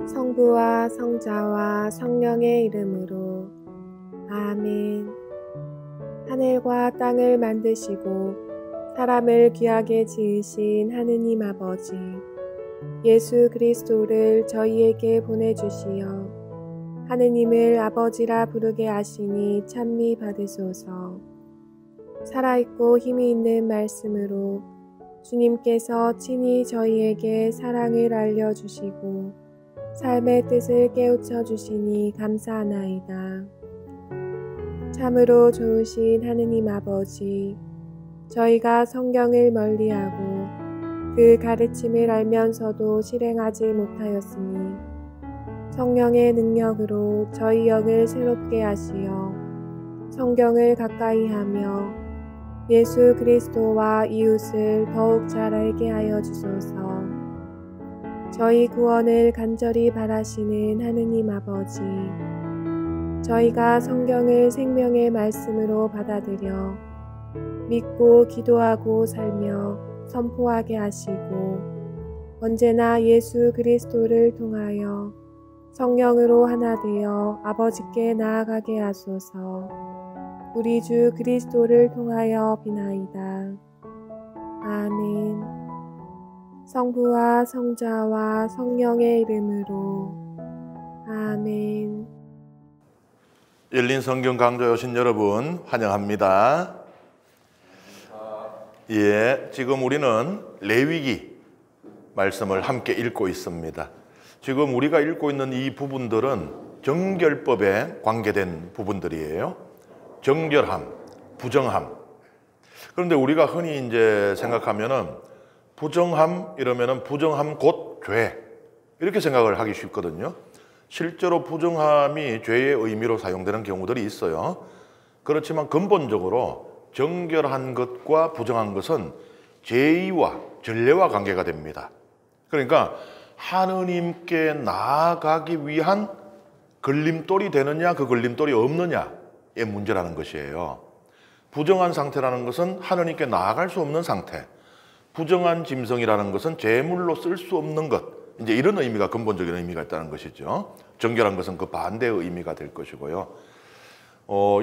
성부와 성자와 성령의 이름으로 아멘. 하늘과 땅을 만드시고 사람을 귀하게 지으신 하느님 아버지, 예수 그리스도를 저희에게 보내주시어 하느님을 아버지라 부르게 하시니 찬미 받으소서. 살아있고 힘이 있는 말씀으로 주님께서 친히 저희에게 사랑을 알려주시고 삶의 뜻을 깨우쳐 주시니 감사하나이다. 참으로 좋으신 하느님 아버지, 저희가 성경을 멀리하고 그 가르침을 알면서도 실행하지 못하였으니 성령의 능력으로 저희 영을 새롭게 하시어 성경을 가까이 하며 예수 그리스도와 이웃을 더욱 잘 알게 하여 주소서. 저희 구원을 간절히 바라시는 하느님 아버지, 저희가 성경을 생명의 말씀으로 받아들여 믿고 기도하고 살며 선포하게 하시고 언제나 예수 그리스도를 통하여 성령으로 하나 되어 아버지께 나아가게 하소서. 우리 주 그리스도를 통하여 비나이다. 아멘. 성부와 성자와 성령의 이름으로 아멘. 열린 성경 강좌에 오신 여러분 환영합니다. 지금 우리는 레위기 말씀을 함께 읽고 있습니다. 지금 우리가 읽고 있는 이 부분들은 정결법에 관계된 부분들이에요. 정결함, 부정함. 그런데 우리가 흔히 이제 생각하면은 부정함 이러면은 부정함 곧 죄 이렇게 생각을 하기 쉽거든요. 실제로 부정함이 죄의 의미로 사용되는 경우들이 있어요. 그렇지만 근본적으로 정결한 것과 부정한 것은 제의와 전례와 관계가 됩니다. 그러니까 하느님께 나아가기 위한 걸림돌이 되느냐 그 걸림돌이 없느냐의 문제라는 것이에요. 부정한 상태라는 것은 하느님께 나아갈 수 없는 상태, 부정한 짐승이라는 것은 제물로 쓸 수 없는 것, 이제 이런 의미가 근본적인 의미가 있다는 것이죠. 정결한 것은 그 반대의 의미가 될 것이고요.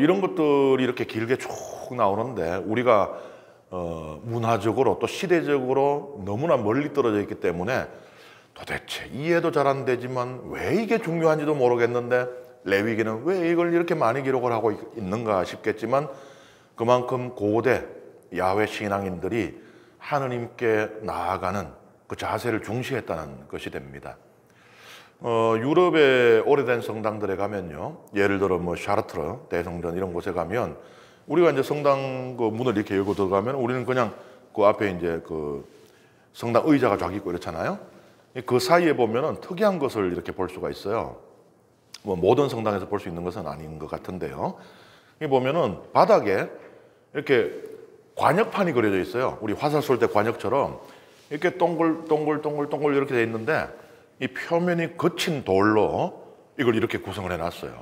이런 것들이 이렇게 길게 쭉 나오는데 우리가 문화적으로 또 시대적으로 너무나 멀리 떨어져 있기 때문에 도대체 이해도 잘 안 되지만 왜 이게 중요한지도 모르겠는데 레위기는 왜 이걸 이렇게 많이 기록을 하고 있는가 싶겠지만 그만큼 고대 야훼 신앙인들이 하느님께 나아가는 그 자세를 중시했다는 것이 됩니다. 유럽의 오래된 성당들에 가면요, 예를 들어 뭐 샤르트르 대성전 이런 곳에 가면 우리가 이제 성당 그 문을 이렇게 열고 들어가면 우리는 그냥 그 앞에 이제 그 성당 의자가 쫙 있고 이렇잖아요. 그 사이에 보면은 특이한 것을 이렇게 볼 수가 있어요. 뭐 모든 성당에서 볼 수 있는 것은 아닌 것 같은데요. 이 보면은 바닥에 이렇게 관역판이 그려져 있어요. 우리 화살 쏠 때 관역처럼 이렇게 동글동글 이렇게 돼 있는데 이 표면이 거친 돌로 이걸 이렇게 구성을 해놨어요.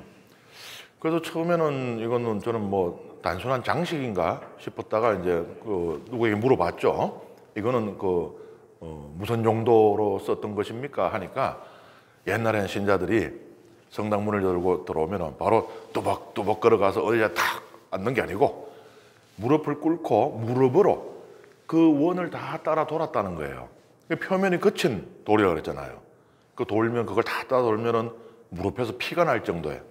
그래서 처음에는 이거는 저는 뭐 단순한 장식인가 싶었다가 이제 그 누구에게 물어봤죠. 이거는 무슨 용도로 썼던 것입니까? 하니까 옛날에는 신자들이 성당 문을 열고 들어오면 바로 뚜벅뚜벅 걸어가서 어디에 탁 앉는 게 아니고 무릎을 꿇고 무릎으로 그 원을 다 따라 돌았다는 거예요. 표면이 거친 돌이라고 그랬잖아요. 그 돌면 그걸 다 따라 돌면은 무릎에서 피가 날 정도예요.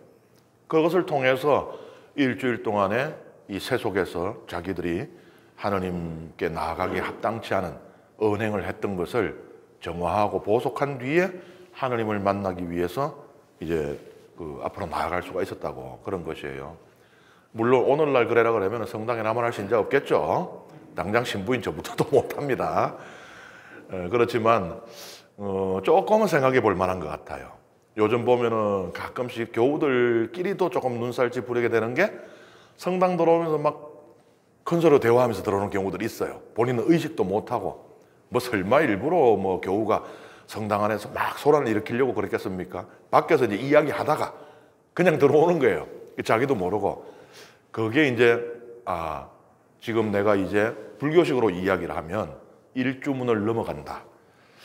그것을 통해서 일주일 동안에 이 세속에서 자기들이 하느님께 나아가기 합당치 않은 언행을 했던 것을 정화하고 보속한 뒤에 하느님을 만나기 위해서 이제 앞으로 나아갈 수가 있었다고 그런 것이에요. 물론 오늘날 그래라 그러면 성당에 나만할 신자 없겠죠. 당장 신부인 저부터도 못합니다. 그렇지만 조금은 생각해 볼 만한 것 같아요. 요즘 보면은 가끔씩 교우들끼리도 조금 눈살찌 부리게 되는 게 성당 들어오면서 막 큰 소리로 대화하면서 들어오는 경우들이 있어요. 본인은 의식도 못하고 뭐 설마 일부러 뭐 교우가 성당 안에서 막 소란을 일으키려고 그랬겠습니까? 밖에서 이제 이야기하다가 그냥 들어오는 거예요. 자기도 모르고. 그게 이제 지금 내가 이제 불교식으로 이야기를 하면 일주문을 넘어간다.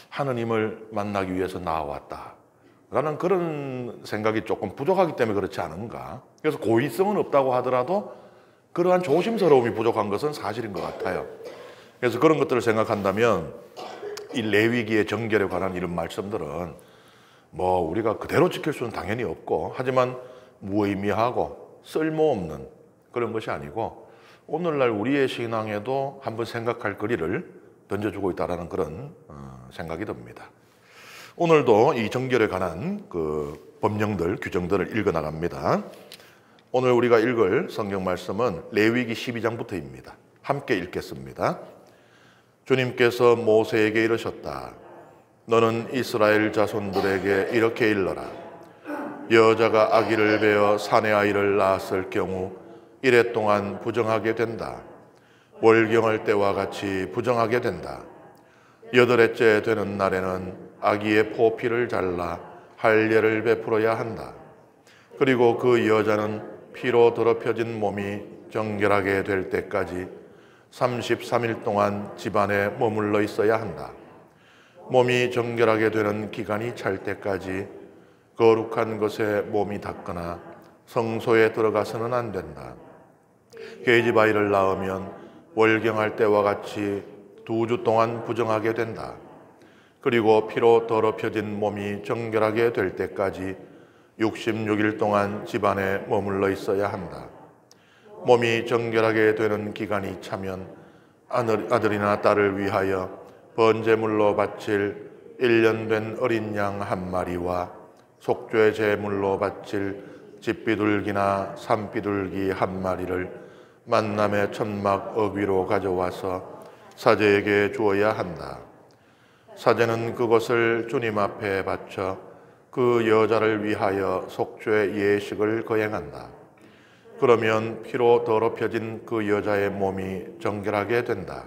하느님을 만나기 위해서 나와왔다. 라는 그런 생각이 조금 부족하기 때문에 그렇지 않은가. 그래서 고의성은 없다고 하더라도 그러한 조심스러움이 부족한 것은 사실인 것 같아요. 그래서 그런 것들을 생각한다면 이 레위기의 정결에 관한 이런 말씀들은 뭐 우리가 그대로 지킬 수는 당연히 없고, 하지만 무의미하고 쓸모없는 그런 것이 아니고 오늘날 우리의 신앙에도 한번 생각할 거리를 던져주고 있다는 그런 생각이 듭니다. 오늘도 이 정결에 관한 그 법령들, 규정들을 읽어 나갑니다. 오늘 우리가 읽을 성경 말씀은 레위기 12장부터입니다. 함께 읽겠습니다. 주님께서 모세에게 이르셨다. 너는 이스라엘 자손들에게 이렇게 일러라. 여자가 아기를 베어 사내 아이를 낳았을 경우 이래 동안 부정하게 된다. 월경할 때와 같이 부정하게 된다. 여덟째 되는 날에는 아기의 포피를 잘라 할례를 베풀어야 한다. 그리고 그 여자는 피로 더럽혀진 몸이 정결하게 될 때까지 33일 동안 집안에 머물러 있어야 한다. 몸이 정결하게 되는 기간이 찰 때까지 거룩한 것에 몸이 닿거나 성소에 들어가서는 안 된다. 계집 아이를 낳으면 월경할 때와 같이 2주 동안 부정하게 된다. 그리고 피로 더럽혀진 몸이 정결하게 될 때까지 66일 동안 집안에 머물러 있어야 한다. 몸이 정결하게 되는 기간이 차면 아들이나 딸을 위하여 번제물로 바칠 1년 된 어린 양 한 마리와 속죄 제물로 바칠 집비둘기나 산비둘기 한 마리를 만남의 천막 어귀로 가져와서 사제에게 주어야 한다. 사제는 그것을 주님 앞에 바쳐 그 여자를 위하여 속죄 예식을 거행한다. 그러면 피로 더럽혀진 그 여자의 몸이 정결하게 된다.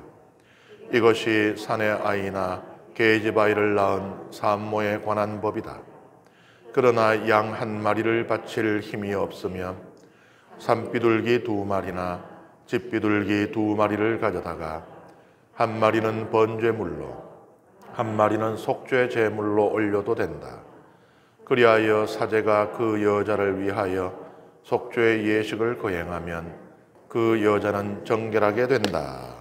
이것이 사내 아이나 계집 아이를 낳은 산모에 관한 법이다. 그러나 양 한 마리를 바칠 힘이 없으면 산비둘기 2마리나 집비둘기 2마리를 가져다가 한 마리는 번제물로 한 마리는 속죄 제물로 올려도 된다. 그리하여 사제가 그 여자를 위하여 속죄 예식을 거행하면 그 여자는 정결하게 된다.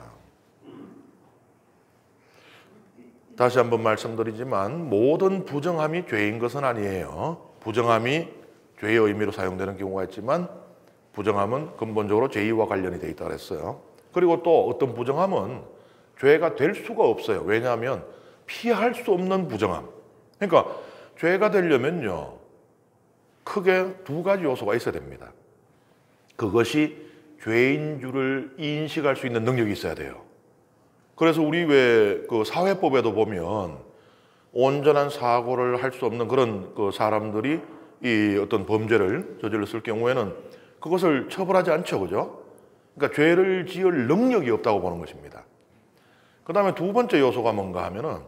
다시 한번 말씀드리지만 모든 부정함이 죄인 것은 아니에요. 부정함이 죄의 의미로 사용되는 경우가 있지만 부정함은 근본적으로 죄의와 관련이 되어 있다고 했어요. 그리고 또 어떤 부정함은 죄가 될 수가 없어요. 왜냐하면 피할 수 없는 부정함. 그러니까 죄가 되려면요, 크게 2가지 요소가 있어야 됩니다. 그것이 죄인 줄을 인식할 수 있는 능력이 있어야 돼요. 그래서 우리 왜 그 사회법에도 보면 온전한 사고를 할 수 없는 그런 그 사람들이 이 어떤 범죄를 저질렀을 경우에는 그것을 처벌하지 않죠, 그죠? 그러니까 죄를 지을 능력이 없다고 보는 것입니다. 그 다음에 2번째 요소가 뭔가 하면은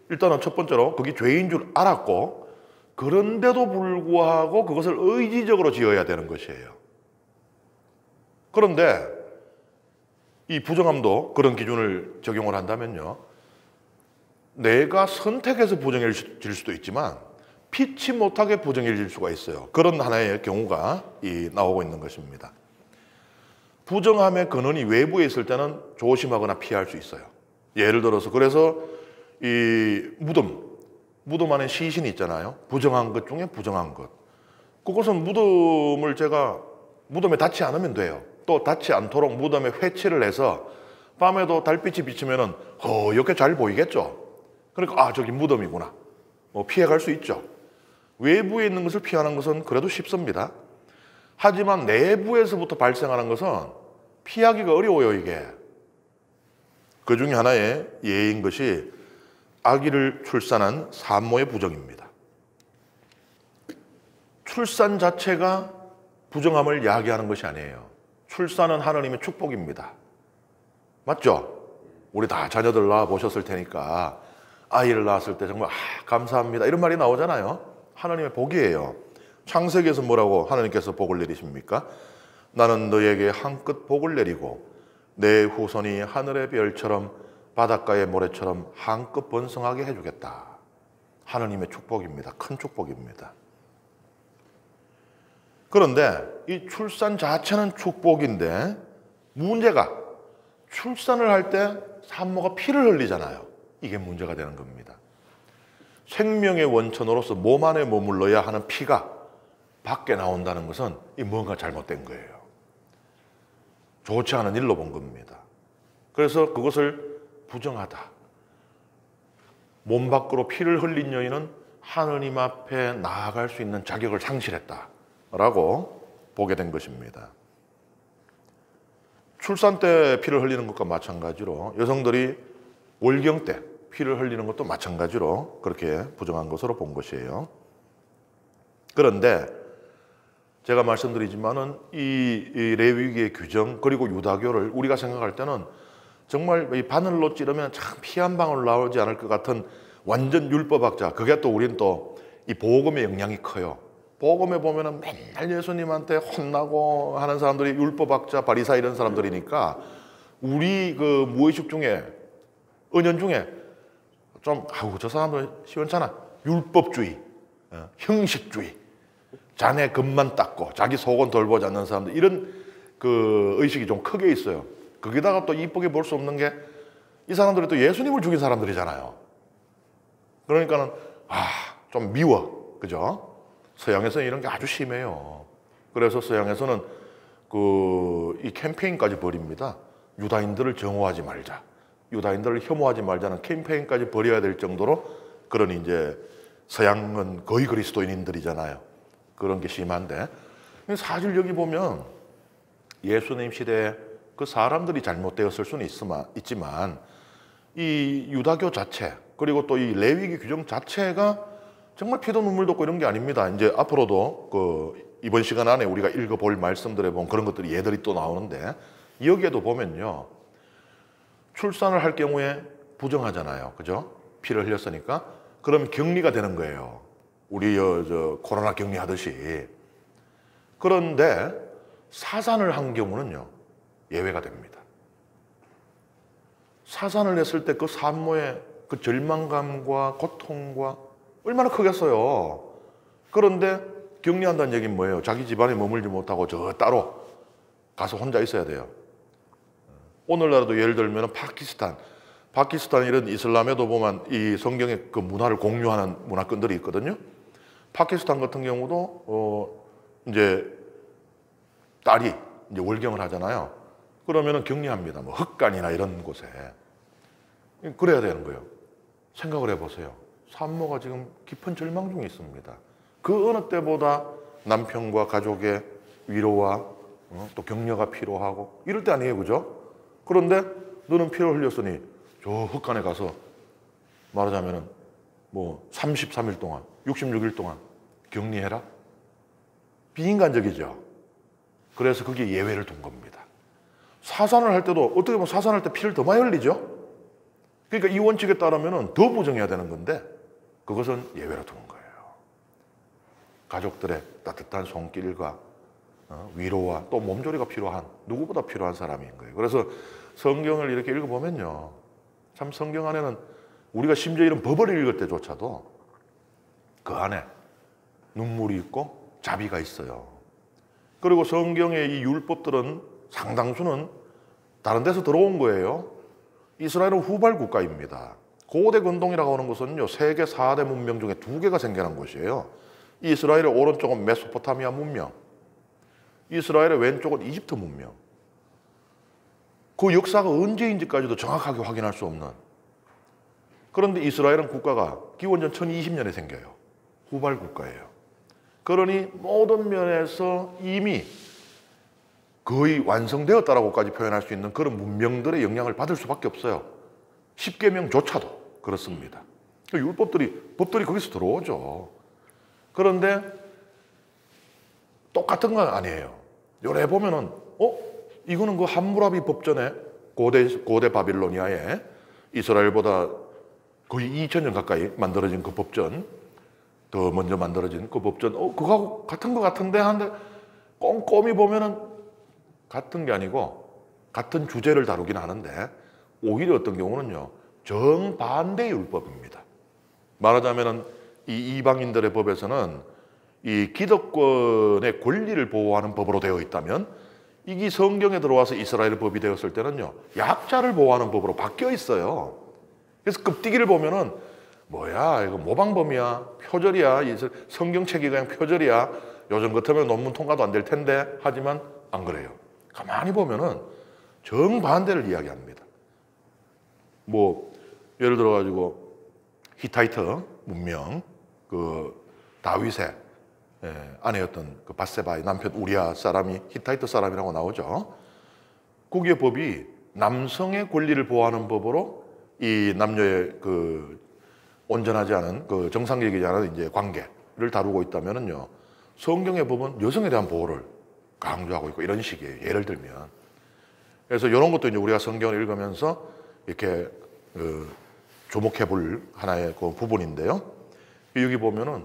일단은 첫 번째로 그게 죄인 줄 알았고 그런데도 불구하고 그것을 의지적으로 지어야 되는 것이에요. 그런데 이 부정함도 그런 기준을 적용을 한다면요, 내가 선택해서 부정을 질 수도 있지만 피치 못하게 부정을 질 수가 있어요. 그런 하나의 경우가 나오고 있는 것입니다. 부정함의 근원이 외부에 있을 때는 조심하거나 피할 수 있어요. 예를 들어서 그래서 이 무덤 안에 시신이 있잖아요. 부정한 것 중에 부정한 것. 그것은 무덤에 닿지 않으면 돼요. 또 닿지 않도록 무덤에 회치를 해서 밤에도 달빛이 비치면은 이렇게 잘 보이겠죠. 그러니까 저기 무덤이구나. 피해갈 수 있죠. 외부에 있는 것을 피하는 것은 그래도 쉽습니다. 하지만 내부에서부터 발생하는 것은 피하기가 어려워요, 이게. 그 중에 하나의 예인 것이 아기를 출산한 산모의 부정입니다. 출산 자체가 부정함을 야기하는 것이 아니에요. 출산은 하나님의 축복입니다. 맞죠? 우리 다 자녀들 낳아 보셨을 테니까 아이를 낳았을 때 정말 감사합니다 이런 말이 나오잖아요. 하나님의 복이에요. 창세기에서 뭐라고 하나님께서 복을 내리십니까? 나는 너에게 한껏 복을 내리고 내 후손이 하늘의 별처럼 바닷가의 모래처럼 한껏 번성하게 해주겠다. 하느님의 축복입니다. 큰 축복입니다. 그런데 이 출산 자체는 축복인데 문제가 출산을 할 때 산모가 피를 흘리잖아요. 이게 문제가 되는 겁니다. 생명의 원천으로서 몸 안에 머물러야 하는 피가 밖에 나온다는 것은 이 뭔가 잘못된 거예요. 좋지 않은 일로 본 겁니다. 그래서 그것을 부정하다. 몸 밖으로 피를 흘린 여인은 하느님 앞에 나아갈 수 있는 자격을 상실했다라고 보게 된 것입니다. 출산 때 피를 흘리는 것과 마찬가지로 여성들이 월경 때 피를 흘리는 것도 마찬가지로 그렇게 부정한 것으로 본 것이에요. 그런데 제가 말씀드리지만은 이 레위기의 규정 그리고 유다교를 우리가 생각할 때는 정말 이 바늘로 찌르면 참 피 한 방울 나오지 않을 것 같은 완전 율법학자. 그게 또 우리는 또 이 복음의 영향이 커요. 복음에 보면은 맨날 예수님한테 혼나고 하는 사람들이 율법학자, 바리사 이런 사람들이니까 우리 그 무의식 중에 은연 중에 좀 저 사람들 시원찮아. 율법주의, 형식주의. 자네 금만 닦고 자기 속은 돌보지 않는 사람들 이런 그 의식이 좀 크게 있어요. 거기다가 또 이쁘게 볼 수 없는 게 이 사람들이 또 예수님을 죽인 사람들이잖아요. 그러니까는 좀 미워, 그죠? 서양에서는 이런 게 아주 심해요. 그래서 서양에서는 이 캠페인까지 벌입니다. 유다인들을 정오하지 말자, 유다인들을 혐오하지 말자는 캠페인까지 벌여야 될 정도로 그런 이제 서양은 거의 그리스도인들이잖아요. 그런 게 심한데 사실 여기 보면 예수님 시대에 그 사람들이 잘못되었을 수는 있지만 이 유다교 자체 그리고 또 이 레위기 규정 자체가 정말 피도 눈물도 없고 이런 게 아닙니다. 이제 앞으로도 이번 시간 안에 우리가 읽어볼 말씀들에 보면 그런 것들이 예들이 또 나오는데 여기에도 보면요. 출산을 할 경우에 부정하잖아요. 그죠? 피를 흘렸으니까. 그럼 격리가 되는 거예요. 우리 코로나 격리하듯이. 그런데 사산을 한 경우는요. 예외가 됩니다. 사산을 했을 때 그 산모의 그 절망감과 고통과 얼마나 크겠어요. 그런데 격리한다는 얘기는 뭐예요? 자기 집안에 머물지 못하고 저 따로 가서 혼자 있어야 돼요. 오늘날도 예를 들면 파키스탄 이런 이슬람에도 보면 이 성경의 그 문화를 공유하는 문화권들이 있거든요. 파키스탄 같은 경우도 이제 딸이 이제 월경을 하잖아요. 그러면은 격리합니다. 뭐 흑간이나 이런 곳에. 그래야 되는 거예요. 생각을 해보세요. 산모가 지금 깊은 절망 중에 있습니다. 그 어느 때보다 남편과 가족의 위로와 또 격려가 필요하고 이럴 때 아니에요, 그죠? 그런데 너는 피를 흘렸으니 저 흑간에 가서 말하자면은 뭐 33일 동안, 66일 동안 격리해라? 비인간적이죠. 그래서 그게 예외를 둔 겁니다. 사산을 할 때도 어떻게 보면 사산할 때 피를 더 많이 흘리죠? 그러니까 이 원칙에 따르면 더 부정해야 되는 건데 그것은 예외로 둔 거예요. 가족들의 따뜻한 손길과 위로와 또 몸조리가 필요한 누구보다 필요한 사람인 거예요. 그래서 성경을 이렇게 읽어보면요. 참 성경 안에는 우리가 심지어 이런 법을 읽을 때조차도 그 안에 눈물이 있고 자비가 있어요. 그리고 성경의 이 율법들은 상당수는 다른 데서 들어온 거예요. 이스라엘은 후발 국가입니다. 고대 근동이라고 하는 것은요. 세계 4대 문명 중에 2개가 생겨난 곳이에요. 이스라엘의 오른쪽은 메소포타미아 문명, 이스라엘의 왼쪽은 이집트 문명. 그 역사가 언제인지까지도 정확하게 확인할 수 없는. 그런데 이스라엘은 국가가 기원전 1020년에 생겨요. 후발 국가예요. 그러니 모든 면에서 이미 거의 완성되었다라고까지 표현할 수 있는 그런 문명들의 영향을 받을 수밖에 없어요. 십계명조차도 그렇습니다. 법들이 거기서 들어오죠. 그런데 똑같은 건 아니에요. 요래 보면은 이거는 그 함무라비 법전에 고대 바빌로니아에 이스라엘보다 거의 2000년 가까이 만들어진 그 법전, 더 먼저 만들어진 그 법전, 그거하고 같은 것 같은데 하는데 꼼꼼히 보면은 같은 게 아니고 같은 주제를 다루긴 하는데 오히려 어떤 경우는요 정반대의 율법입니다. 말하자면은 이 이방인들의 법에서는 이 기득권의 권리를 보호하는 법으로 되어 있다면, 이게 성경에 들어와서 이스라엘 법이 되었을 때는요, 약자를 보호하는 법으로 바뀌어 있어요. 그래서 급뛰기를 보면은 뭐야, 이거 모방범이야, 표절이야, 성경책이 그냥 표절이야, 요즘 같으면 논문 통과도 안 될 텐데, 하지만 안 그래요. 가만히 보면은 정반대를 이야기합니다. 뭐 예를 들어 가지고 히타이트 문명, 그 다윗의 아내였던 그 밧세바의 남편 우리아 사람이 히타이트 사람이라고 나오죠. 거기에 법이 남성의 권리를 보호하는 법으로 이 남녀의 그 온전하지 않은, 그 정상적이지 않은 이제 관계를 다루고 있다면은요, 성경의 법은 여성에 대한 보호를 강조하고 있고 이런 식이에요. 예를 들면. 그래서 이런 것도 이제 우리가 성경을 읽으면서 이렇게 주목해 볼 하나의 그 부분인데요. 여기 보면은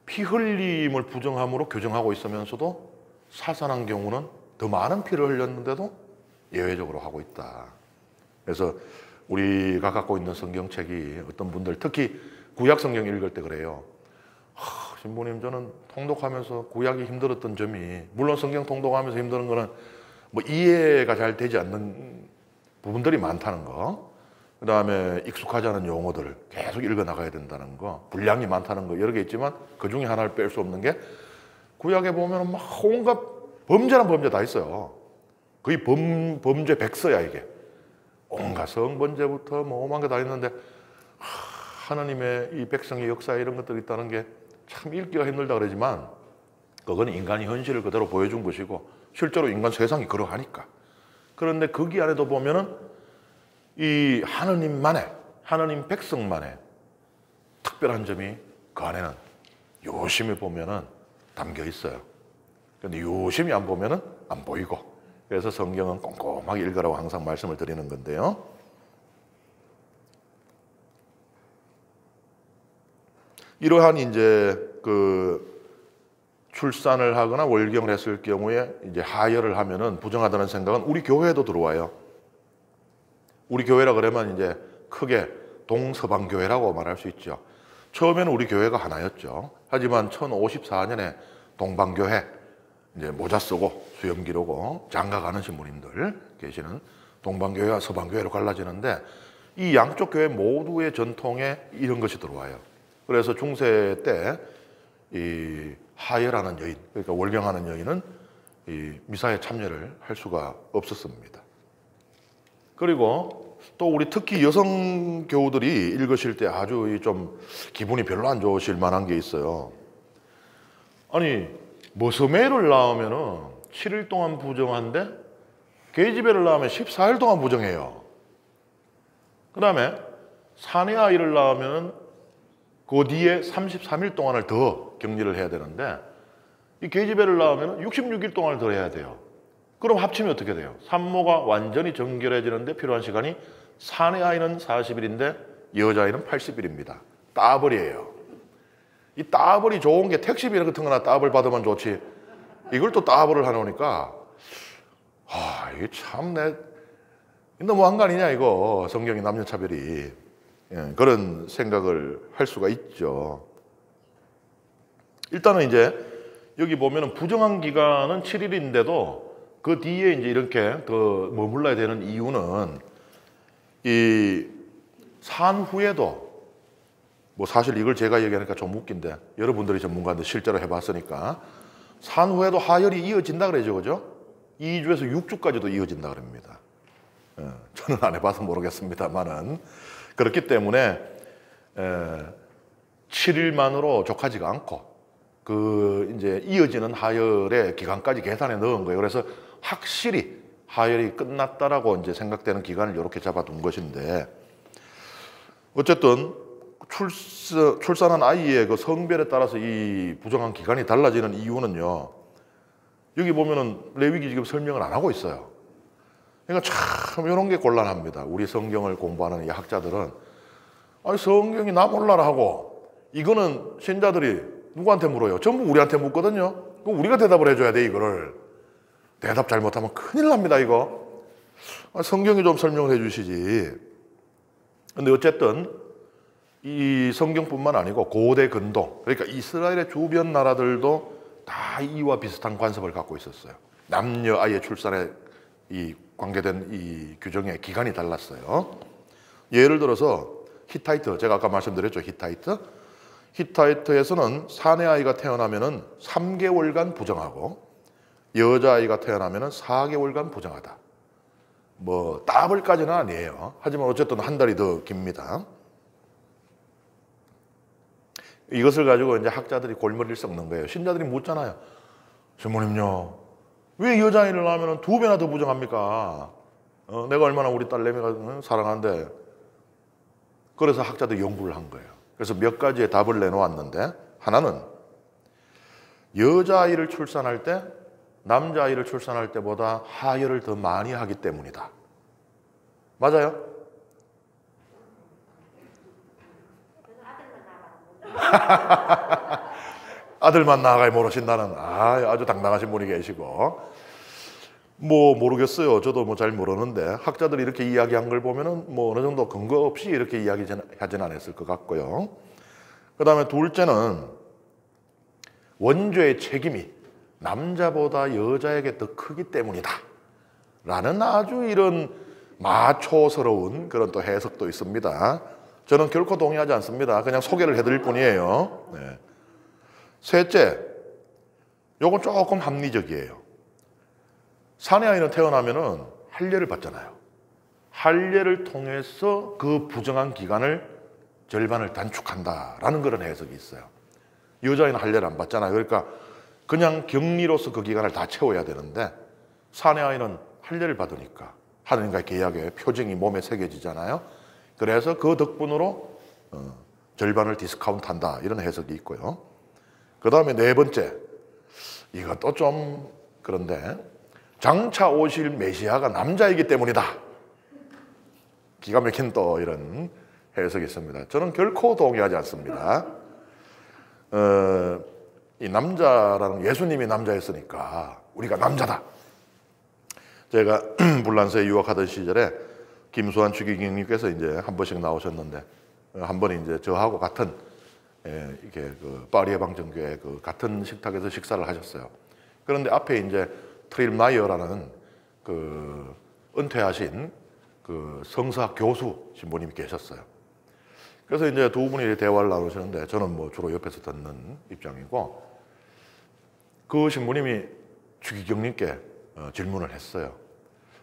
피 흘림을 부정함으로 규정하고 있으면서도 사살한 경우는 더 많은 피를 흘렸는데도 예외적으로 하고 있다. 그래서 우리가 갖고 있는 성경책이 어떤 분들, 특히 구약 성경 읽을 때 그래요. 신부님, 저는 통독하면서 구약이 힘들었던 점이, 물론 성경 통독하면서 힘든 거는 뭐 이해가 잘 되지 않는 부분들이 많다는 거, 그 다음에 익숙하지 않은 용어들을 계속 읽어 나가야 된다는 거, 분량이 많다는 거, 여러 개 있지만 그 중에 하나를 뺄 수 없는 게, 구약에 보면 막 온갖 범죄란 범죄 다 있어요. 거의 범죄 백서야 이게. 온갖 성범죄부터 뭐 오만 개 다 있는데, 하나님의 이 백성의 역사에 이런 것들이 있다는 게 참 읽기가 힘들다 그러지만, 그건 인간이 현실을 그대로 보여준 것이고 실제로 인간 세상이 그러하니까. 그런데 거기 안에도 보면은 이 하나님 백성만의 특별한 점이 그 안에는 요심히 보면은 담겨 있어요. 그런데 요심히 안 보면은 안 보이고, 그래서 성경은 꼼꼼하게 읽으라고 항상 말씀을 드리는 건데요. 이러한 이제 그 출산을 하거나 월경을 했을 경우에 이제 하혈을 하면은 부정하다는 생각은 우리 교회에도 들어와요. 우리 교회라 그러면 이제 크게 동서방교회라고 말할 수 있죠. 처음에는 우리 교회가 하나였죠. 하지만 1054년에 동방교회, 이제 모자 쓰고 수염 기르고 장가 가는 신부님들 계시는 동방교회와 서방교회로 갈라지는데, 이 양쪽 교회 모두의 전통에 이런 것이 들어와요. 그래서 중세 때 이 하혈하는 여인, 그러니까 월경하는 여인은 이 미사에 참여를 할 수가 없었습니다. 그리고 또 우리 특히 여성 교우들이 읽으실 때 아주 좀 기분이 별로 안 좋으실 만한 게 있어요. 아니, 머스매를 낳으면은 7일 동안 부정한데 계집애를 낳으면 14일 동안 부정해요. 그 다음에 사내 아이를 낳으면 그 뒤에 33일 동안을 더 격리를 해야 되는데, 이 계집애를 낳으면 66일 동안을 더 해야 돼요. 그럼 합치면 어떻게 돼요? 산모가 완전히 정결해지는데 필요한 시간이 사내 아이는 40일인데 여자아이는 80일입니다. 따블이에요. 이 따블이 좋은 게 택시비 같은 거나 따블 받으면 좋지, 이걸 또 따블을 하놓으니까 이게 참 너무한 거 아니냐 이거, 성경이 남녀차별이. 그런 생각을 할 수가 있죠. 일단은 이제 여기 보면은 부정한 기간은 7일인데도 그 뒤에 이제 이렇게 더 머물러야 되는 이유는, 이 산 후에도, 뭐 사실 이걸 제가 얘기하니까 좀 웃긴데 여러분들이 전문가인데 실제로 해봤으니까, 산 후에도 하혈이 이어진다 그러죠, 그죠? 2주에서 6주까지도 이어진다 그럽니다. 저는 안 해봐서 모르겠습니다만은, 그렇기 때문에 7일만으로 족하지가 않고 그 이제 이어지는 하혈의 기간까지 계산해 넣은 거예요. 그래서 확실히 하혈이 끝났다라고 이제 생각되는 기간을 이렇게 잡아둔 것인데, 어쨌든 출산한 아이의 그 성별에 따라서 이 부정한 기간이 달라지는 이유는요, 여기 보면은 레위기 지금 설명을 안 하고 있어요. 그러니까 참 이런 게 곤란합니다. 우리 성경을 공부하는 이 학자들은, 아니 성경이 나 몰라라 하고, 이거는 신자들이 누구한테 물어요? 전부 우리한테 묻거든요. 그럼 우리가 대답을 해줘야 돼. 이거를 대답 잘못하면 큰일 납니다 이거. 성경이 좀 설명을 해 주시지. 근데 어쨌든 이 성경뿐만 아니고 고대 근동, 그러니까 이스라엘의 주변 나라들도 다 이와 비슷한 관습을 갖고 있었어요. 남녀 아이의 출산에 이 관계된 이 규정의 기간이 달랐어요. 예를 들어서 히타이트, 제가 아까 말씀드렸죠. 히타이트에서는 사내 아이가 태어나면은 3개월간 부정하고 여자아이가 태어나면은 4개월간 부정하다. 뭐 따블까지는 아니에요. 하지만 어쨌든 한 달이 더 깁니다. 이것을 가지고 이제 학자들이 골머리를 썩는 거예요. 신자들이 묻잖아요. 신부님요, 왜 여자아이를 낳으면 2배나 더 부정합니까? 내가 얼마나 우리 딸내미가 사랑하는데. 그래서 학자들이 연구를 한 거예요. 그래서 몇 가지의 답을 내놓았는데, 하나는 여자아이를 출산할 때 남자아이를 출산할 때보다 하혈을 더 많이 하기 때문이다. 맞아요? 아들만 낳아야 모르신다는 아주 당당하신 분이 계시고, 뭐 모르겠어요. 저도 뭐 잘 모르는데 학자들이 이렇게 이야기한 걸 보면은 뭐 어느 정도 근거 없이 이렇게 이야기하진 않았을 것 같고요. 그 다음에 둘째는 원죄의 책임이 남자보다 여자에게 더 크기 때문이다 라는 아주 이런 마초스러운 그런 또 해석도 있습니다. 저는 결코 동의하지 않습니다. 그냥 소개를 해드릴 뿐이에요. 네. 셋째, 요건 조금 합리적이에요. 사내 아이는 태어나면은 할례를 받잖아요. 할례를 통해서 그 부정한 기간을 절반을 단축한다라는 그런 해석이 있어요. 여자아이는 할례를 안 받잖아요. 그러니까 그냥 격리로서 그 기간을 다 채워야 되는데 사내 아이는 할례를 받으니까 하느님과의 계약의 표징이 몸에 새겨지잖아요. 그래서 그 덕분으로 절반을 디스카운트한다 이런 해석이 있고요. 그 다음에 네 번째, 이것도 좀 그런데 장차 오실 메시아가 남자이기 때문이다. 기가 막힌 또 이런 해석이 있습니다. 저는 결코 동의하지 않습니다. 이 남자라는, 예수님이 남자였으니까 우리가 남자다. 제가 불란서에 유학하던 시절에 김수환 추기경님께서 이제 한 번씩 나오셨는데, 한 번은 이제 저하고 같은 이게 그 파리 해방전교회 그 같은 식탁에서 식사를 하셨어요. 그런데 앞에 이제 트릴마이어라는 그 은퇴하신 그 성서학 교수 신부님이 계셨어요. 그래서 이제 두 분이 대화를 나누셨는데 저는 뭐 주로 옆에서 듣는 입장이고, 그 신부님이 추기경님께 질문을 했어요.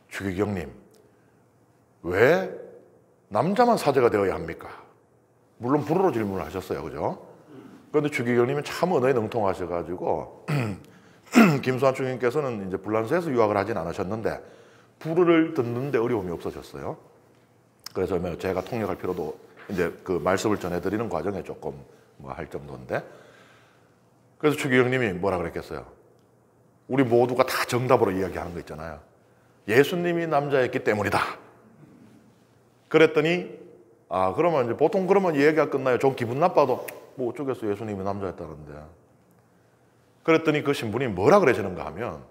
추기경님, 왜 남자만 사제가 되어야 합니까? 물론 불어로 질문을 하셨어요. 그죠? 그런데 추기경님은 참 언어에 능통하셔가지고 김수환 추기경님께서는 이제 불란서에서 유학을 하진 않으셨는데 불어를 듣는데 어려움이 없으셨어요. 그래서 제가 통역할 필요도, 이제 그 말씀을 전해드리는 과정에 조금 뭐 할 정도인데, 그래서 추기경님이 뭐라 그랬겠어요? 우리 모두가 다 정답으로 이야기하는 거 있잖아요. 예수님이 남자였기 때문이다. 그랬더니 그러면 이제 보통 그러면 이야기가 끝나요. 좀 기분 나빠도 뭐 어쩌겠어, 예수님이 남자였다는데. 그랬더니 그 신부님이 뭐라 그러시는가 하면,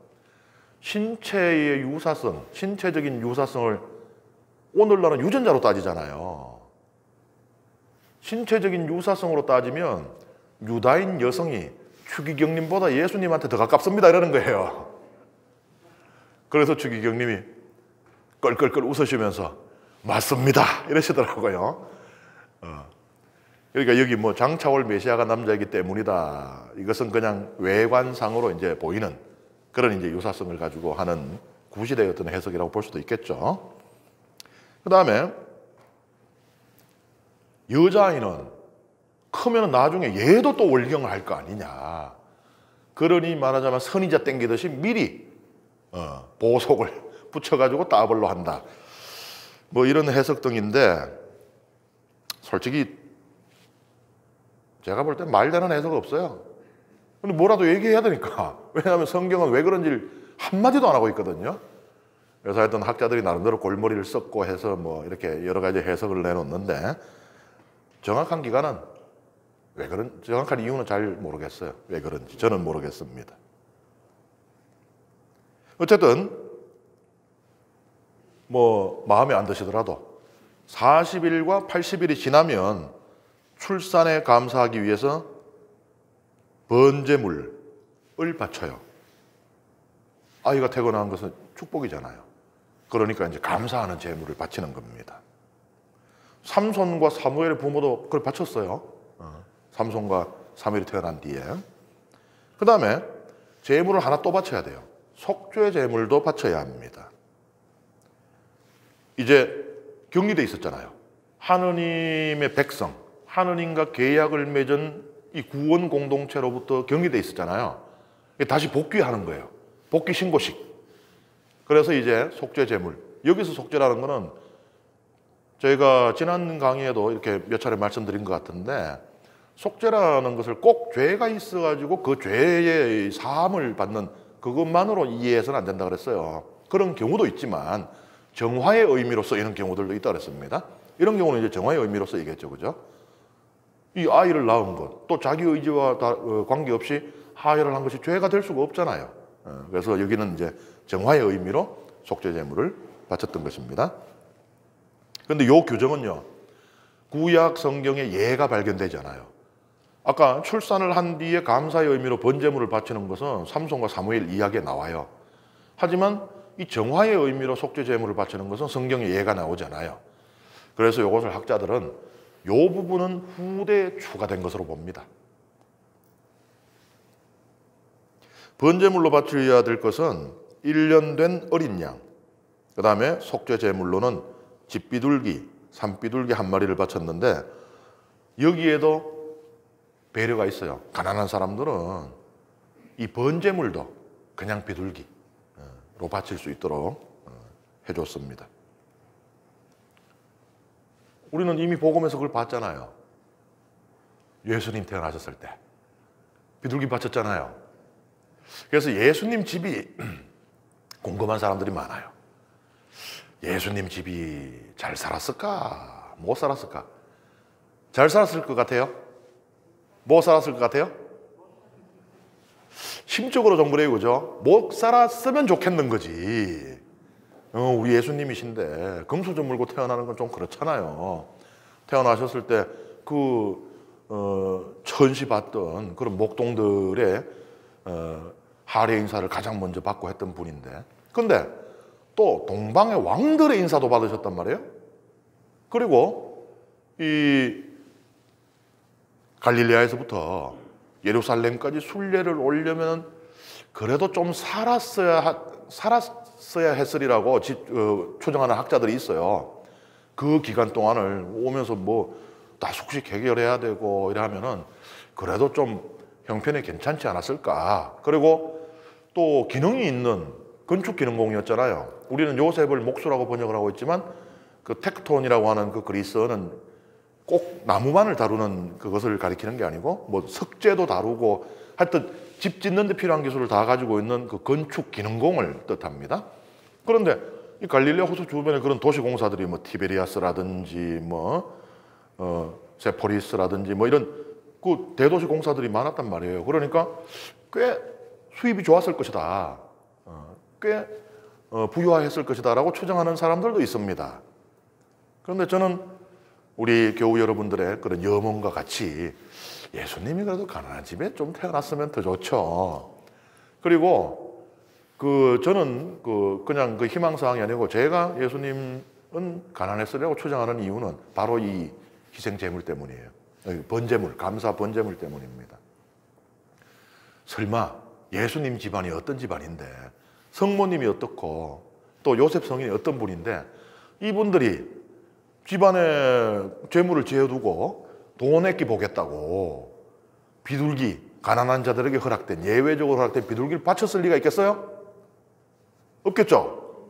신체의 유사성, 신체적인 유사성을 오늘날은 유전자로 따지잖아요. 신체적인 유사성으로 따지면 유다인 여성이 추기경님보다 예수님한테 더 가깝습니다 이러는 거예요. 그래서 추기경님이 껄껄껄 웃으시면서 맞습니다 이러시더라고요. 그러니까 여기 뭐 장차 올 메시아가 남자이기 때문이다, 이것은 그냥 외관상으로 이제 보이는 그런 이제 유사성을 가지고 하는 구시대의 어떤 해석이라고 볼 수도 있겠죠. 그 다음에 여자아이는 크면 나중에 얘도 또 월경을 할 거 아니냐. 그러니 말하자면 선인자 땡기듯이 미리 보석을 붙여가지고 따블로 한다. 뭐 이런 해석 등인데, 솔직히 제가 볼 땐 말되는 해석 없어요. 근데 뭐라도 얘기해야 되니까. 왜냐하면 성경은 왜 그런지를 한마디도 안 하고 있거든요. 그래서 하여튼 학자들이 나름대로 골머리를 썩고 해서 뭐 이렇게 여러 가지 해석을 내놓는데, 정확한 기간은 정확한 이유는 잘 모르겠어요. 왜 그런지 저는 모르겠습니다. 어쨌든 뭐 마음에 안 드시더라도 40일과 80일이 지나면 출산에 감사하기 위해서 번제물을 바쳐요. 아이가 태어난 것은 축복이잖아요. 그러니까 이제 감사하는 제물을 바치는 겁니다. 삼손과 사무엘의 부모도 그걸 바쳤어요. 삼손과 사무엘이 태어난 뒤에. 그 다음에 제물을 하나 또 바쳐야 돼요. 속죄 제물도 바쳐야 합니다. 이제 격리돼 있었잖아요. 하느님의 백성, 하느님과 계약을 맺은 이 구원 공동체로부터 격리돼 있었잖아요. 다시 복귀하는 거예요. 복귀 신고식. 그래서 이제 속죄 제물. 여기서 속죄라는 거는 저희가 지난 강의에도 이렇게 몇 차례 말씀드린 것 같은데, 속죄라는 것을 꼭 죄가 있어가지고 그 죄의 사함을 받는 그것만으로 이해해서는 안 된다 그랬어요. 그런 경우도 있지만 정화의 의미로 쓰이는 경우들도 있다 그랬습니다. 이런 경우는 이제 정화의 의미로 쓰이겠죠, 그죠? 이 아이를 낳은 것, 또 자기 의지와 관계없이 하혈을 한 것이 죄가 될 수가 없잖아요. 그래서 여기는 이제 정화의 의미로 속죄 제물을 바쳤던 것입니다. 그런데 이 규정은요, 구약 성경에 예가 발견되지 않아요. 아까 출산을 한 뒤에 감사의 의미로 번제물을 바치는 것은 삼손과 사무엘 이야기에 나와요. 하지만 이 정화의 의미로 속죄 제물을 바치는 것은 성경에 예가 나오지 않아요. 그래서 이것을 학자들은 이 부분은 후대에 추가된 것으로 봅니다. 번제물로 바쳐야 될 것은 1년 된 어린 양, 그 다음에 속죄 제물로는 집비둘기, 산비둘기 한 마리를 바쳤는데, 여기에도 배려가 있어요. 가난한 사람들은 이 번제물도 그냥 비둘기로 바칠 수 있도록 해줬습니다. 우리는 이미 복음에서 그걸 봤잖아요. 예수님 태어나셨을 때 비둘기 바쳤잖아요. 그래서 예수님 집이 궁금한 사람들이 많아요. 예수님 집이 잘 살았을까? 못 살았을까? 잘 살았을 것 같아요? 못 살았을 것 같아요? 심적으로 좀 그래요, 그죠? 못 살았으면 좋겠는 거지. 우리 예수님이신데 금수저 물고 태어나는 건 좀 그렇잖아요. 태어나셨을 때 천시 받던 그런 목동들의 하례 인사를 가장 먼저 받고 했던 분인데, 근데 또 동방의 왕들의 인사도 받으셨단 말이에요. 그리고 이 갈릴레아에서부터 예루살렘까지 순례를 오려면 그래도 좀 살았어야 했으리라고 추정하는 학자들이 있어요. 그 기간 동안을 오면서 뭐 다 숙식 해결해야 되고 이러면은 그래도 좀 형편이 괜찮지 않았을까. 그리고 또 기능이 있는 건축 기능공이었잖아요. 우리는 요셉을 목수라고 번역을 하고 있지만 그 텍톤이라고 하는 그 그리스어는 꼭 나무만을 다루는 그것을 가리키는 게 아니고 뭐 석재도 다루고 하여튼 집 짓는 데 필요한 기술을 다 가지고 있는 그 건축 기능공을 뜻합니다. 그런데 이 갈릴레아 호수 주변에 그런 도시 공사들이 뭐 티베리아스라든지 세포리스라든지 뭐 이런 그 대도시 공사들이 많았단 말이에요. 그러니까 꽤 수입이 좋았을 것이다. 꽤 부유했을 것이다라고 추정하는 사람들도 있습니다. 그런데 저는 우리 교우 여러분들의 그런 염원과 같이 예수님이 그래도 가난한 집에 좀 태어났으면 더 좋죠. 그리고 저는 그냥 그 희망사항이 아니고 제가 예수님은 가난했으리라고 추정하는 이유는 바로 이 희생 제물 때문이에요. 번제물, 감사 번제물 때문입니다. 설마 예수님 집안이 어떤 집안인데, 성모님이 어떻고 또 요셉 성인이 어떤 분인데 이분들이 집안에 재물을 지어두고 돈 아끼 보겠다고 비둘기, 가난한 자들에게 허락된, 예외적으로 허락된 비둘기를 바쳤을 리가 있겠어요? 없겠죠?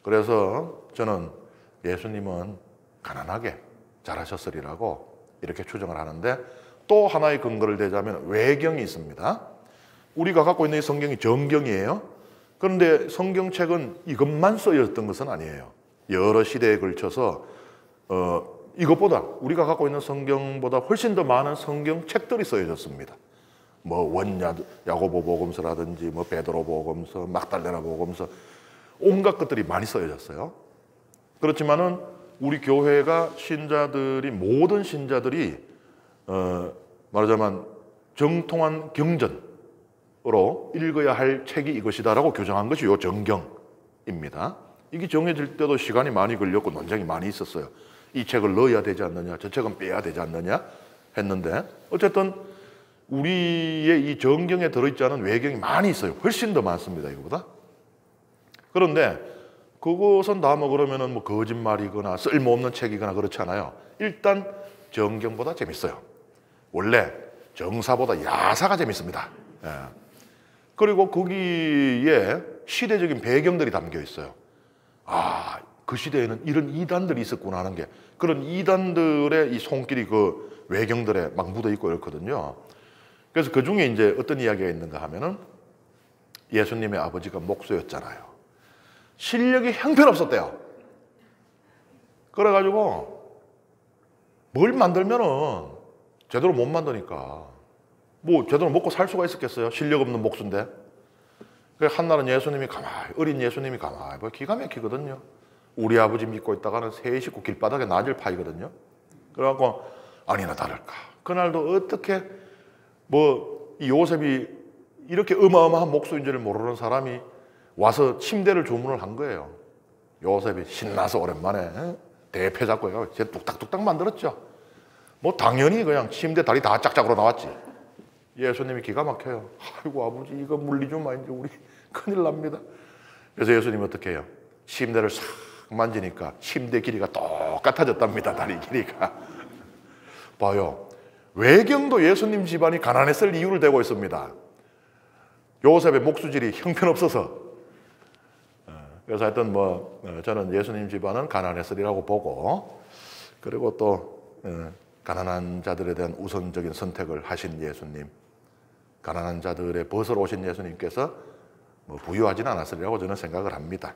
그래서 저는 예수님은 가난하게 잘하셨으리라고 이렇게 추정을 하는데, 또 하나의 근거를 대자면 외경이 있습니다. 우리가 갖고 있는 이 성경이 정경이에요. 그런데 성경책은 이것만 쓰여졌던 것은 아니에요. 여러 시대에 걸쳐서 이것보다 우리가 갖고 있는 성경보다 훨씬 더 많은 성경책들이 쓰여졌습니다. 뭐 야고보 복음서라든지 뭐 베드로 복음서, 막달레나 복음서, 온갖 것들이 많이 쓰여졌어요. 그렇지만은 우리 교회가 모든 신자들이 말하자면 정통한 경전으로 읽어야 할 책이 이것이다라고 규정한 것이 요 정경입니다. 이게 정해질 때도 시간이 많이 걸렸고 논쟁이 많이 있었어요. 이 책을 넣어야 되지 않느냐, 저 책은 빼야 되지 않느냐 했는데 어쨌든 우리의 이 정경에 들어있지 않은 외경이 많이 있어요. 훨씬 더 많습니다, 이거보다. 그런데 그것은 다 뭐 그러면은 뭐 거짓말이거나 쓸모없는 책이거나 그렇지 않아요. 일단 정경보다 재밌어요. 원래 정사보다 야사가 재밌습니다. 예. 그리고 거기에 시대적인 배경들이 담겨 있어요. 아, 그 시대에는 이런 이단들이 있었구나 하는 게, 그런 이단들의 이 손길이 그 외경들에 막 묻어 있고 이렇거든요. 그래서 그 중에 이제 어떤 이야기가 있는가 하면은 예수님의 아버지가 목수였잖아요. 실력이 형편없었대요. 그래가지고 뭘 만들면은 제대로 못 만드니까 뭐 제대로 먹고 살 수가 있었겠어요? 실력 없는 목수인데. 그래서 한날은 예수님이 가만히, 어린 예수님이 가만히 뭐 기가 막히거든요. 우리 아버지 믿고 있다가는 세 식구 길바닥에 나질 파이거든요. 그래갖고 아니나 다를까, 그날도 어떻게 뭐 이 요셉이 이렇게 어마어마한 목수인 줄 모르는 사람이 와서 침대를 주문을 한 거예요. 요셉이 신나서 오랜만에 대패 잡고 해가지고 제 뚝딱뚝딱 만들었죠. 뭐 당연히 그냥 침대 다리 다 짝짝으로 나왔지. 예수님이 기가 막혀요. 아이고 아버지, 이거 물리 좀 이제 우리 큰일 납니다. 그래서 예수님이 어떻게 해요? 침대를 싹 만지니까 침대 길이가 똑같아졌답니다. 다리 길이가. 봐요. 외경도 예수님 집안이 가난했을 이유를 대고 있습니다. 요셉의 목수질이 형편없어서. 그래서 하여튼 뭐 저는 예수님 집안은 가난했으리라고 보고, 그리고 또 가난한 자들에 대한 우선적인 선택을 하신 예수님, 가난한 자들의 벗으로 오신 예수님께서 뭐 부유하진 않았으리라고 저는 생각을 합니다.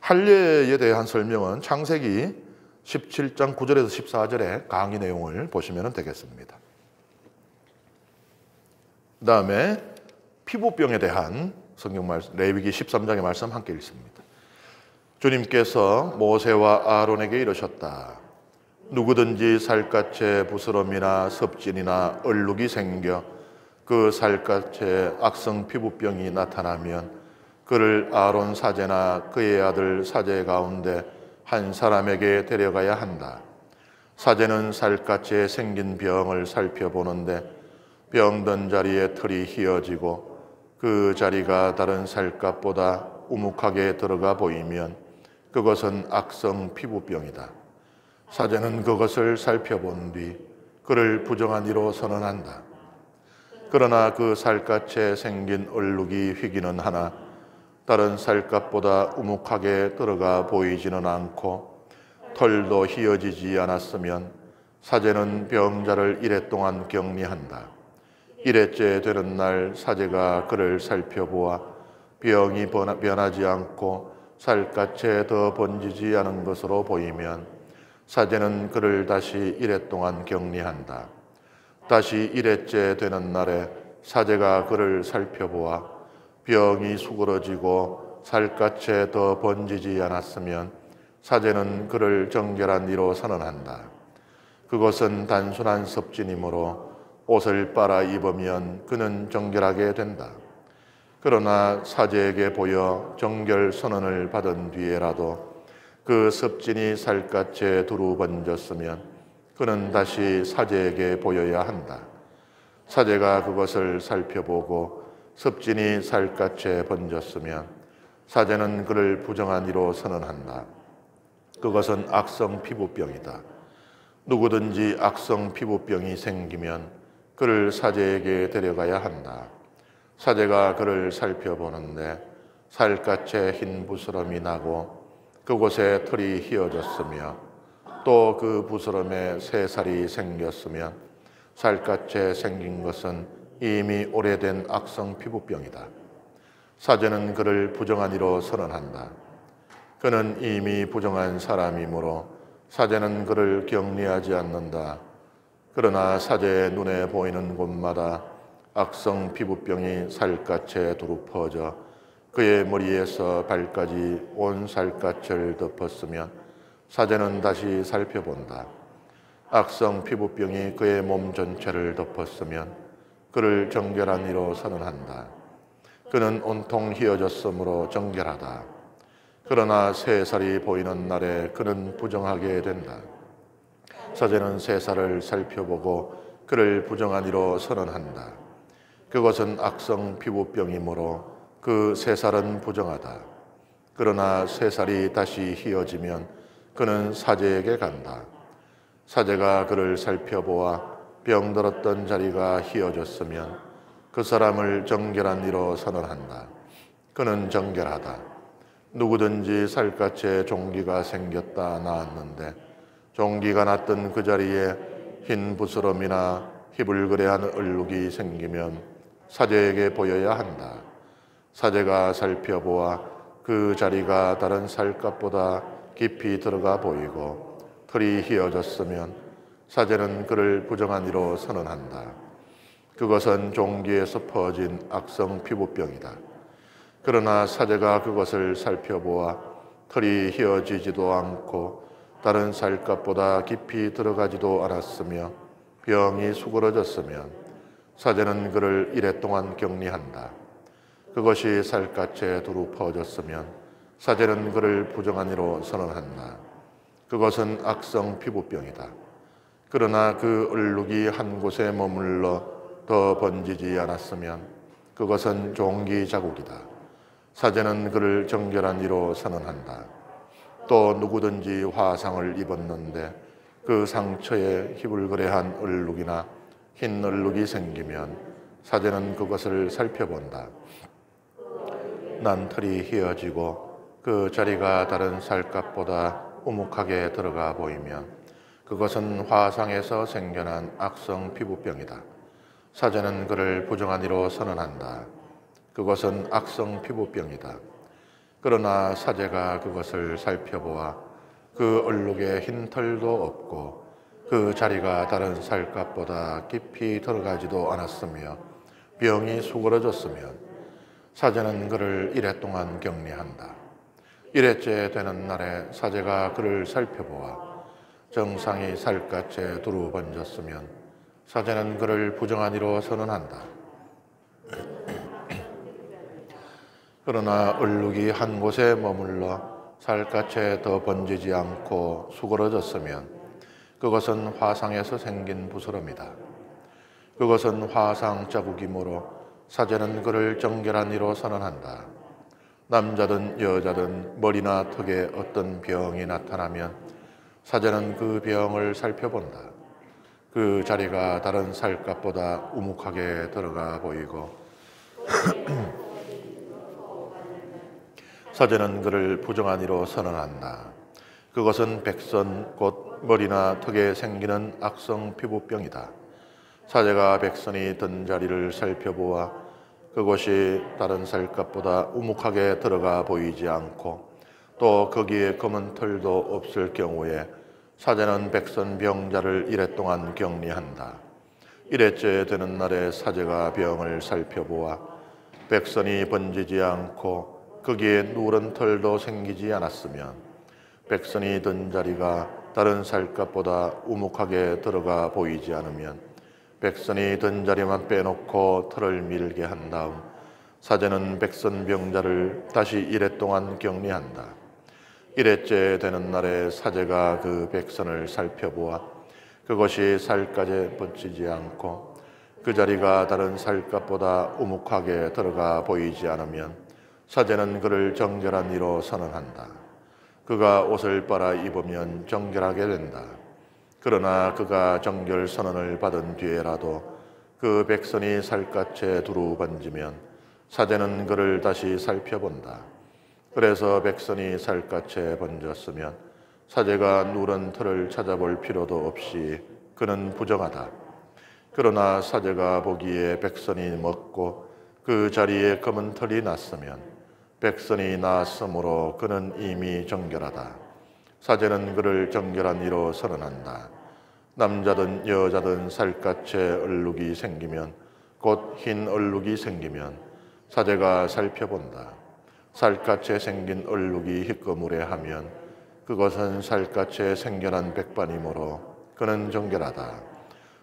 할례에 대한 설명은 창세기 17장 9절에서 14절의 강의 내용을 보시면 되겠습니다. 그 다음에 피부병에 대한 성경 말씀, 레위기 13장의 말씀 함께 읽습니다. 주님께서 모세와 아론에게 이르셨다. 누구든지 살갗에 부스럼이나 섭진이나 얼룩이 생겨 그 살갗에 악성 피부병이 나타나면 그를 아론 사제나 그의 아들 사제 가운데 한 사람에게 데려가야 한다. 사제는 살갗에 생긴 병을 살펴보는데 병든 자리에 털이 휘어지고 그 자리가 다른 살갗보다 우묵하게 들어가 보이면 그것은 악성 피부병이다. 사제는 그것을 살펴본 뒤 그를 부정한 이로 선언한다. 그러나 그 살갗에 생긴 얼룩이 휘기는 하나 다른 살갗보다 우묵하게 들어가 보이지는 않고 털도 휘어지지 않았으면 사제는 병자를 이래 동안 격리한다. 이래째 되는 날 사제가 그를 살펴보아 병이 변하지 않고 살갗에 더 번지지 않은 것으로 보이면 사제는 그를 다시 이래 동안 격리한다. 다시 이래째 되는 날에 사제가 그를 살펴보아 병이 수그러지고 살갗에 더 번지지 않았으면 사제는 그를 정결한 이로 선언한다. 그것은 단순한 섭진이므로 옷을 빨아 입으면 그는 정결하게 된다. 그러나 사제에게 보여 정결 선언을 받은 뒤에라도 그 섭진이 살갗에 두루 번졌으면 그는 다시 사제에게 보여야 한다. 사제가 그것을 살펴보고 섭진이 살갗에 번졌으면 사제는 그를 부정한 이로 선언한다. 그것은 악성 피부병이다. 누구든지 악성 피부병이 생기면 그를 사제에게 데려가야 한다. 사제가 그를 살펴보는데 살갗에 흰 부스럼이 나고 그곳에 털이 휘어졌으며 또 그 부스럼에 새살이 생겼으면 살갗에 생긴 것은 이미 오래된 악성 피부병이다. 사제는 그를 부정한 이로 선언한다. 그는 이미 부정한 사람이므로 사제는 그를 격리하지 않는다. 그러나 사제의 눈에 보이는 곳마다 악성 피부병이 살갗에 두루 퍼져 그의 머리에서 발까지 온 살갗을 덮었으면 사제는 다시 살펴본다. 악성 피부병이 그의 몸 전체를 덮었으면 그를 정결한 이로 선언한다. 그는 온통 휘어졌으므로 정결하다. 그러나 새 살이 보이는 날에 그는 부정하게 된다. 사제는 새 살을 살펴보고 그를 부정한 이로 선언한다. 그것은 악성 피부병이므로 그 새 살은 부정하다. 그러나 새 살이 다시 휘어지면 그는 사제에게 간다. 사제가 그를 살펴보아 병들었던 자리가 휘어졌으면 그 사람을 정결한 이로 선언한다. 그는 정결하다. 누구든지 살갗에 종기가 생겼다 나았는데 종기가 났던 그 자리에 흰 부스럼이나 희불그레한 얼룩이 생기면 사제에게 보여야 한다. 사제가 살펴보아 그 자리가 다른 살갗보다 깊이 들어가 보이고 털이 휘어졌으면 사제는 그를 부정한 이로 선언한다. 그것은 종기에서 퍼진 악성 피부병이다. 그러나 사제가 그것을 살펴보아 털이 휘어지지도 않고 다른 살갗보다 깊이 들어가지도 않았으며 병이 수그러졌으면 사제는 그를 이래 동안 격리한다. 그것이 살갗에 두루 퍼졌으면 사제는 그를 부정한 이로 선언한다. 그것은 악성 피부병이다. 그러나 그 얼룩이 한 곳에 머물러 더 번지지 않았으면 그것은 종기 자국이다. 사제는 그를 정결한 이로 선언한다. 또 누구든지 화상을 입었는데 그 상처에 희불그레한 얼룩이나 흰 얼룩이 생기면 사제는 그것을 살펴본다. 난 털이 휘어지고 그 자리가 다른 살갗보다 우묵하게 들어가 보이면 그것은 화상에서 생겨난 악성 피부병이다. 사제는 그를 부정한 이로 선언한다. 그것은 악성 피부병이다. 그러나 사제가 그것을 살펴보아 그 얼룩에 흰 털도 없고 그 자리가 다른 살갗보다 깊이 들어가지도 않았으며 병이 수그러졌으면 사제는 그를 이래 동안 격리한다. 일회째 되는 날에 사제가 그를 살펴보아 정상이 살갗에 두루 번졌으면 사제는 그를 부정한 이로 선언한다. 그러나 얼룩이 한 곳에 머물러 살갗에 더 번지지 않고 수그러졌으면 그것은 화상에서 생긴 부스럼이다. 그것은 화상 자국이므로 사제는 그를 정결한 이로 선언한다. 남자든 여자든 머리나 턱에 어떤 병이 나타나면 사제는 그 병을 살펴본다. 그 자리가 다른 살갗보다 우묵하게 들어가 보이고 사제는 그를 부정한 이로 선언한다. 그것은 백선 곧 머리나 턱에 생기는 악성 피부병이다. 사제가 백선이 든 자리를 살펴보아 그것이 다른 살갗보다 우묵하게 들어가 보이지 않고 또 거기에 검은 털도 없을 경우에 사제는 백선 병자를 이래 동안 격리한다. 일회째 되는 날에 사제가 병을 살펴보아 백선이 번지지 않고 거기에 누런 털도 생기지 않았으면 백선이 든 자리가 다른 살갗보다 우묵하게 들어가 보이지 않으면 백선이 든 자리만 빼놓고 털을 밀게 한 다음 사제는 백선 병자를 다시 이래 동안 격리한다. 일회째 되는 날에 사제가 그 백선을 살펴보아 그것이 살갗에 번지지 않고 그 자리가 다른 살갗보다 우묵하게 들어가 보이지 않으면 사제는 그를 정결한 이로 선언한다. 그가 옷을 빨아 입으면 정결하게 된다. 그러나 그가 정결 선언을 받은 뒤에라도 그 백선이 살갗에 두루 번지면 사제는 그를 다시 살펴본다. 그래서 백선이 살갗에 번졌으면 사제가 누런 털을 찾아볼 필요도 없이 그는 부정하다. 그러나 사제가 보기에 백선이 먹고 그 자리에 검은 털이 났으면 백선이 나았으므로 그는 이미 정결하다. 사제는 그를 정결한 이로 선언한다. 남자든 여자든 살갗에 얼룩이 생기면 곧 흰 얼룩이 생기면 사제가 살펴본다. 살갗에 생긴 얼룩이 희꺼무레하면 그것은 살갗에 생겨난 백반이므로 그는 정결하다.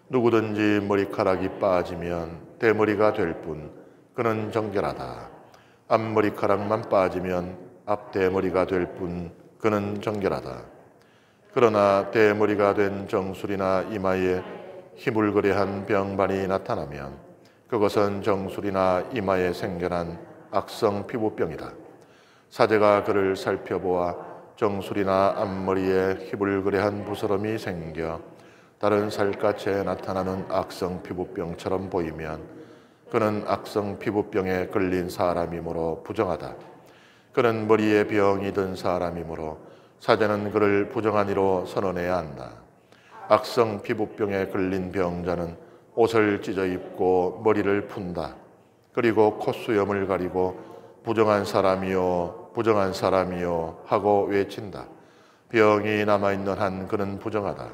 누구든지 머리카락이 빠지면 대머리가 될 뿐 그는 정결하다. 앞머리카락만 빠지면 앞대머리가 될 뿐 그는 정결하다. 그러나 대머리가 된 정수리나 이마에 희물거리한 병반이 나타나면 그것은 정수리나 이마에 생겨난 악성 피부병이다. 사제가 그를 살펴보아 정수리나 앞머리에 희불그레한 부스럼이 생겨 다른 살갗에 나타나는 악성 피부병처럼 보이면 그는 악성 피부병에 걸린 사람이므로 부정하다. 그는 머리에 병이 든 사람이므로 사제는 그를 부정한 이로 선언해야 한다. 악성 피부병에 걸린 병자는 옷을 찢어 입고 머리를 푼다. 그리고 콧수염을 가리고 부정한 사람이요 부정한 사람이요 하고 외친다. 병이 남아있는 한 그는 부정하다.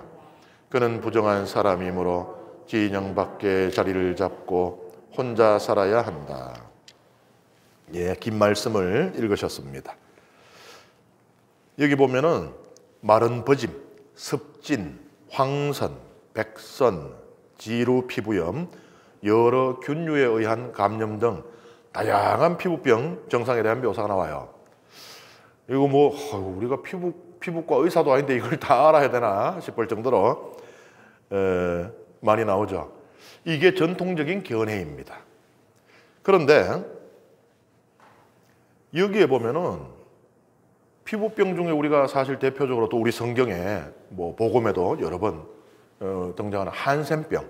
그는 부정한 사람이므로 진영 밖에 자리를 잡고 혼자 살아야 한다. 예, 긴 말씀을 읽으셨습니다. 여기 보면은 마른 버짐, 습진, 황선, 백선, 지루 피부염, 여러 균류에 의한 감염 등 다양한 피부병 증상에 대한 묘사가 나와요. 이거 뭐 우리가 피부과 의사도 아닌데 이걸 다 알아야 되나 싶을 정도로 많이 나오죠. 이게 전통적인 견해입니다. 그런데 여기에 보면은 피부병 중에 우리가 사실 대표적으로 또 우리 성경에 뭐 복음에도 여러 번 등장하는 한센병,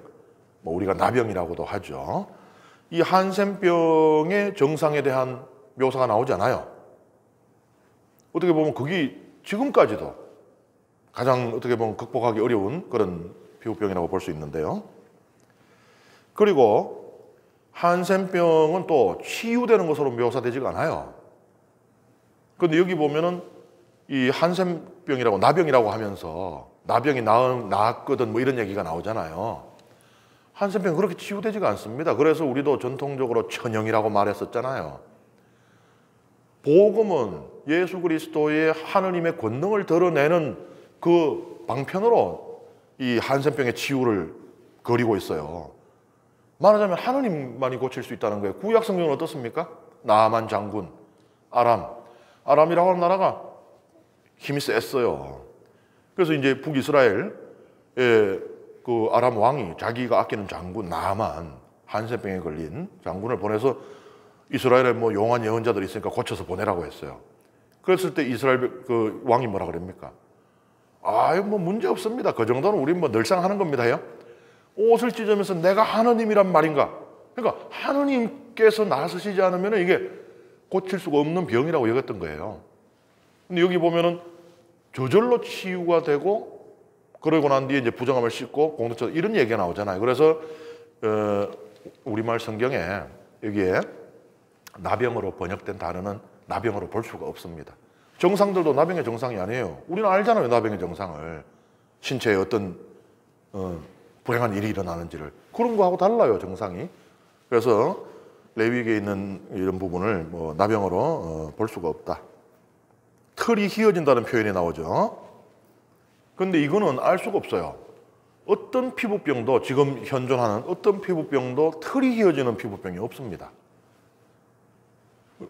뭐 우리가 나병이라고도 하죠. 이 한센병의 증상에 대한 묘사가 나오지 않아요. 어떻게 보면 그게 지금까지도 가장 어떻게 보면 극복하기 어려운 그런 피부병이라고 볼 수 있는데요. 그리고 한센병은 또 치유되는 것으로 묘사되지가 않아요. 그런데 여기 보면은 이 한센병이라고 나병이라고 하면서 나병이 나았거든 뭐 이런 얘기가 나오잖아요. 한센병은 그렇게 치유되지가 않습니다. 그래서 우리도 전통적으로 천형이라고 말했었잖아요. 복음은 예수 그리스도의 하느님의 권능을 드러내는 그 방편으로 이 한센병의 치유를 그리고 있어요. 말하자면 하느님만이 고칠 수 있다는 거예요. 구약 성경은 어떻습니까? 나아만 장군, 아람이라고 하는 나라가 힘이 셌어요. 그래서 이제 북이스라엘의 그 아람 왕이 자기가 아끼는 장군 나아만, 한센병에 걸린 장군을 보내서 이스라엘에 뭐 용한 예언자들이 있으니까 고쳐서 보내라고 했어요. 그랬을 때 이스라엘 그 왕이 뭐라 그럽니까? 뭐 문제 없습니다. 그 정도는 우리 뭐 늘상 하는 겁니다. 옷을 찢으면서 내가 하느님이란 말인가? 그러니까 하느님께서 나서시지 않으면 이게 고칠 수가 없는 병이라고 여겼던 거예요. 근데 여기 보면은 저절로 치유가 되고 그러고 난 뒤에 이제 부정함을 씻고 공동체 이런 얘기가 나오잖아요. 그래서 우리말 성경에 여기에 나병으로 번역된 단어는 나병으로 볼 수가 없습니다. 정상들도 나병의 정상이 아니에요. 우리는 알잖아요. 나병의 정상을. 신체에 어떤 불행한 일이 일어나는지를. 그런 거하고 달라요. 정상이. 그래서 레위기에 있는 이런 부분을 뭐 나병으로 볼 수가 없다. 털이 휘어진다는 표현이 나오죠. 그런데 이거는 알 수가 없어요. 어떤 피부병도 지금 현존하는 어떤 피부병도 털이 휘어지는 피부병이 없습니다.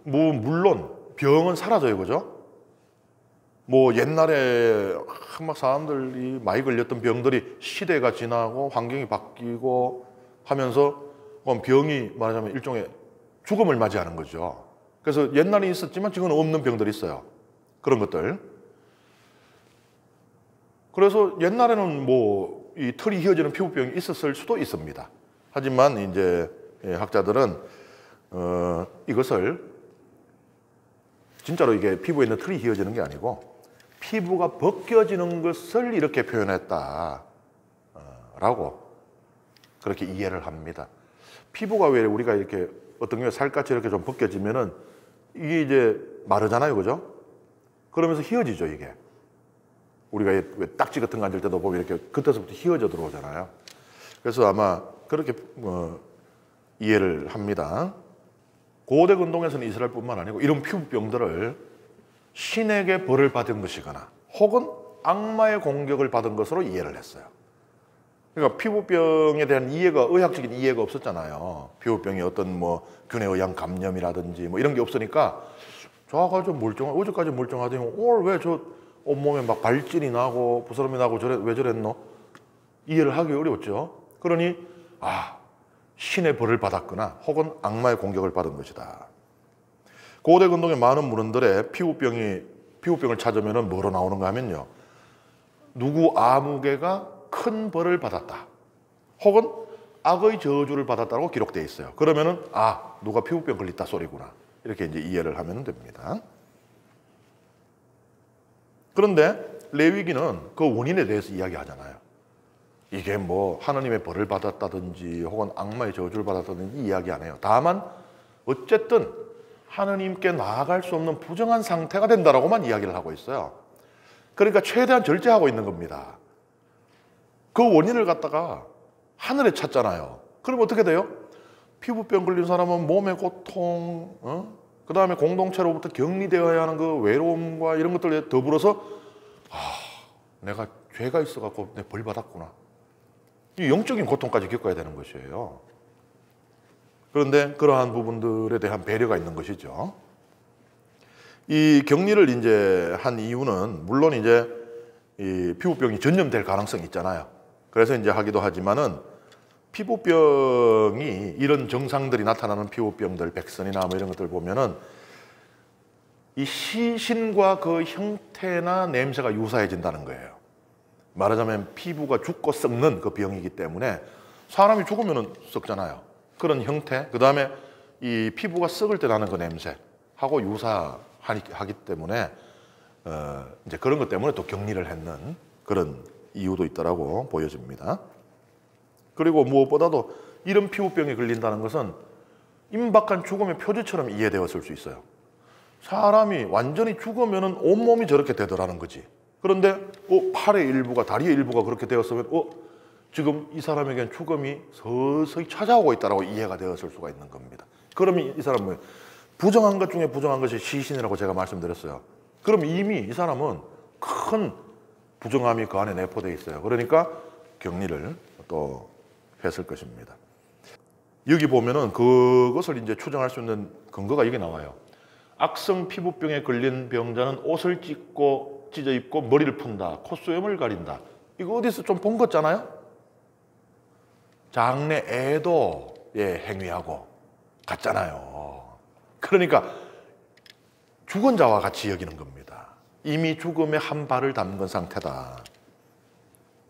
뭐 물론 병은 사라져요. 그죠? 뭐 옛날에 막 사람들이 많이 걸렸던 병들이 시대가 지나고 환경이 바뀌고 하면서 병이 말하자면 일종의 죽음을 맞이하는 거죠. 그래서 옛날에 있었지만 지금은 없는 병들이 있어요. 그런 것들. 그래서 옛날에는 뭐 이 털이 휘어지는 피부병이 있었을 수도 있습니다. 하지만 이제 학자들은 이것을 진짜로 이게 피부에 있는 털이 휘어지는 게 아니고 피부가 벗겨지는 것을 이렇게 표현했다 라고 그렇게 이해를 합니다. 피부가 왜 우리가 이렇게 어떤 경우에 살갗이 이렇게 좀 벗겨지면은 이게 이제 마르잖아요. 그죠? 그러면서 휘어지죠, 이게. 우리가 왜 딱지 같은 거 앉을 때도 보면 이렇게 그때서부터 휘어져 들어오잖아요. 그래서 아마 그렇게 이해를 합니다. 고대 근동에서는 이스라엘뿐만 아니고 이런 피부병들을 신에게 벌을 받은 것이거나 혹은 악마의 공격을 받은 것으로 이해를 했어요. 그러니까 피부병에 대한 이해가, 의학적인 이해가 없었잖아요. 피부병이 어떤 뭐 균에 의한 감염이라든지 뭐 이런 게 없으니까 저아가지고 어제까지 멀쩡하더니 오늘 왜 저 온몸에 막 발진이 나고 부스럼이 나고 왜 저랬노? 이해를 하기 어려웠죠. 그러니 신의 벌을 받았거나 혹은 악마의 공격을 받은 것이다. 고대 근동의 많은 문헌들에 피부병을 찾으면 뭐로 나오는가 하면요, 누구 아무개가 큰 벌을 받았다 혹은 악의 저주를 받았다고 기록되어 있어요. 그러면은 누가 피부병 걸렸다 소리구나, 이렇게 이제 이해를 하면 됩니다. 그런데 레위기는 그 원인에 대해서 이야기하잖아요. 이게 뭐 하나님의 벌을 받았다든지 혹은 악마의 저주를 받았다든지 이야기 안 해요. 다만 어쨌든 하나님께 나아갈 수 없는 부정한 상태가 된다라고만 이야기를 하고 있어요. 그러니까 최대한 절제하고 있는 겁니다. 그 원인을 갖다가 하늘에 찾잖아요. 그럼 어떻게 돼요? 피부병 걸린 사람은 몸의 고통, 그 다음에 공동체로부터 격리되어야 하는 그 외로움과 이런 것들에 더불어서 내가 죄가 있어갖고 내 벌 받았구나, 이 영적인 고통까지 겪어야 되는 것이에요. 그런데 그러한 부분들에 대한 배려가 있는 것이죠. 이 격리를 이제 한 이유는 물론 이제 이 피부병이 전염될 가능성이 있잖아요. 그래서 이제 하기도 하지만은 피부병이 이런 증상들이 나타나는 피부병들, 백선이나 뭐 이런 것들 보면은 이 시신과 그 형태나 냄새가 유사해진다는 거예요. 말하자면 피부가 죽고 썩는 그 병이기 때문에 사람이 죽으면 썩잖아요. 그런 형태, 그 다음에 이 피부가 썩을 때 나는 그 냄새하고 유사하기 때문에 이제 그런 것 때문에 또 격리를 했는 그런 이유도 있다라고 보여집니다. 그리고 무엇보다도 이런 피부병에 걸린다는 것은 임박한 죽음의 표지처럼 이해되었을 수 있어요. 사람이 완전히 죽으면 온몸이 저렇게 되더라는 거지. 그런데 팔의 일부가, 다리의 일부가 그렇게 되었으면 지금 이 사람에겐 죽음이 서서히 찾아오고 있다고 이해가 되었을 수가 있는 겁니다. 그러면 이 사람은 부정한 것 중에 부정한 것이 시신이라고 제가 말씀드렸어요. 그럼 이미 이 사람은 큰 부정함이 그 안에 내포되어 있어요. 그러니까 격리를 또 했을 것입니다. 여기 보면은 그것을 이제 추정할 수 있는 근거가 여기 나와요. 악성 피부병에 걸린 병자는 옷을 찢어 입고 머리를 푼다, 콧수염을 가린다. 이거 어디서 좀 본 거잖아요. 장래 애도의 행위하고 같잖아요. 그러니까 죽은 자와 같이 여기는 겁니다. 이미 죽음에 한 발을 담근 상태다.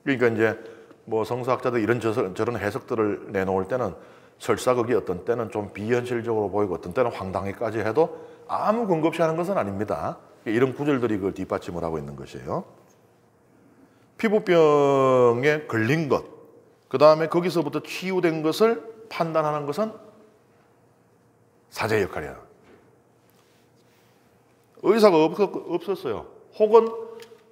그러니까 이제 뭐 성서학자들 이런 저런 해석들을 내놓을 때는 설사 그게 어떤 때는 좀 비현실적으로 보이고 어떤 때는 황당하기까지 해도 아무 근거 없이 하는 것은 아닙니다. 이런 구절들이 그걸 뒷받침을 하고 있는 것이에요. 피부병에 걸린 것, 그 다음에 거기서부터 치유된 것을 판단하는 것은 사제의 역할이야. 의사가 없었어요. 혹은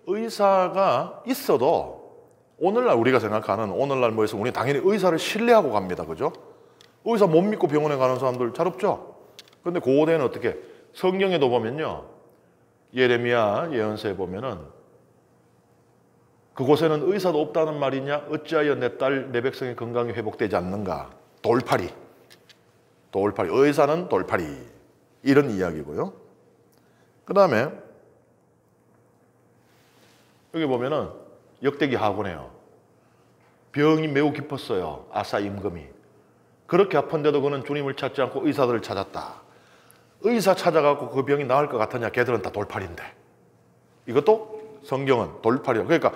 의사가 있어도 오늘날 우리가 생각하는 오늘날 뭐해서 우리 당연히 의사를 신뢰하고 갑니다. 그죠? 의사 못 믿고 병원에 가는 사람들 잘 없죠? 그런데 고대는 어떻게? 성경에도 보면요, 예레미야 예언서에 보면은 그곳에는 의사도 없다는 말이냐? 어찌하여 내 딸, 내 백성의 건강이 회복되지 않는가? 돌팔이. 의사는 돌팔이. 이런 이야기고요. 그 다음에 여기 보면은 역대기 하고네요. 병이 매우 깊었어요. 아사 임금이. 그렇게 아픈데도 그는 주님을 찾지 않고 의사들을 찾았다. 의사 찾아가고 그 병이 나을 것 같으냐? 걔들은 다 돌팔인데. 이것도 성경은 돌팔이야. 그러니까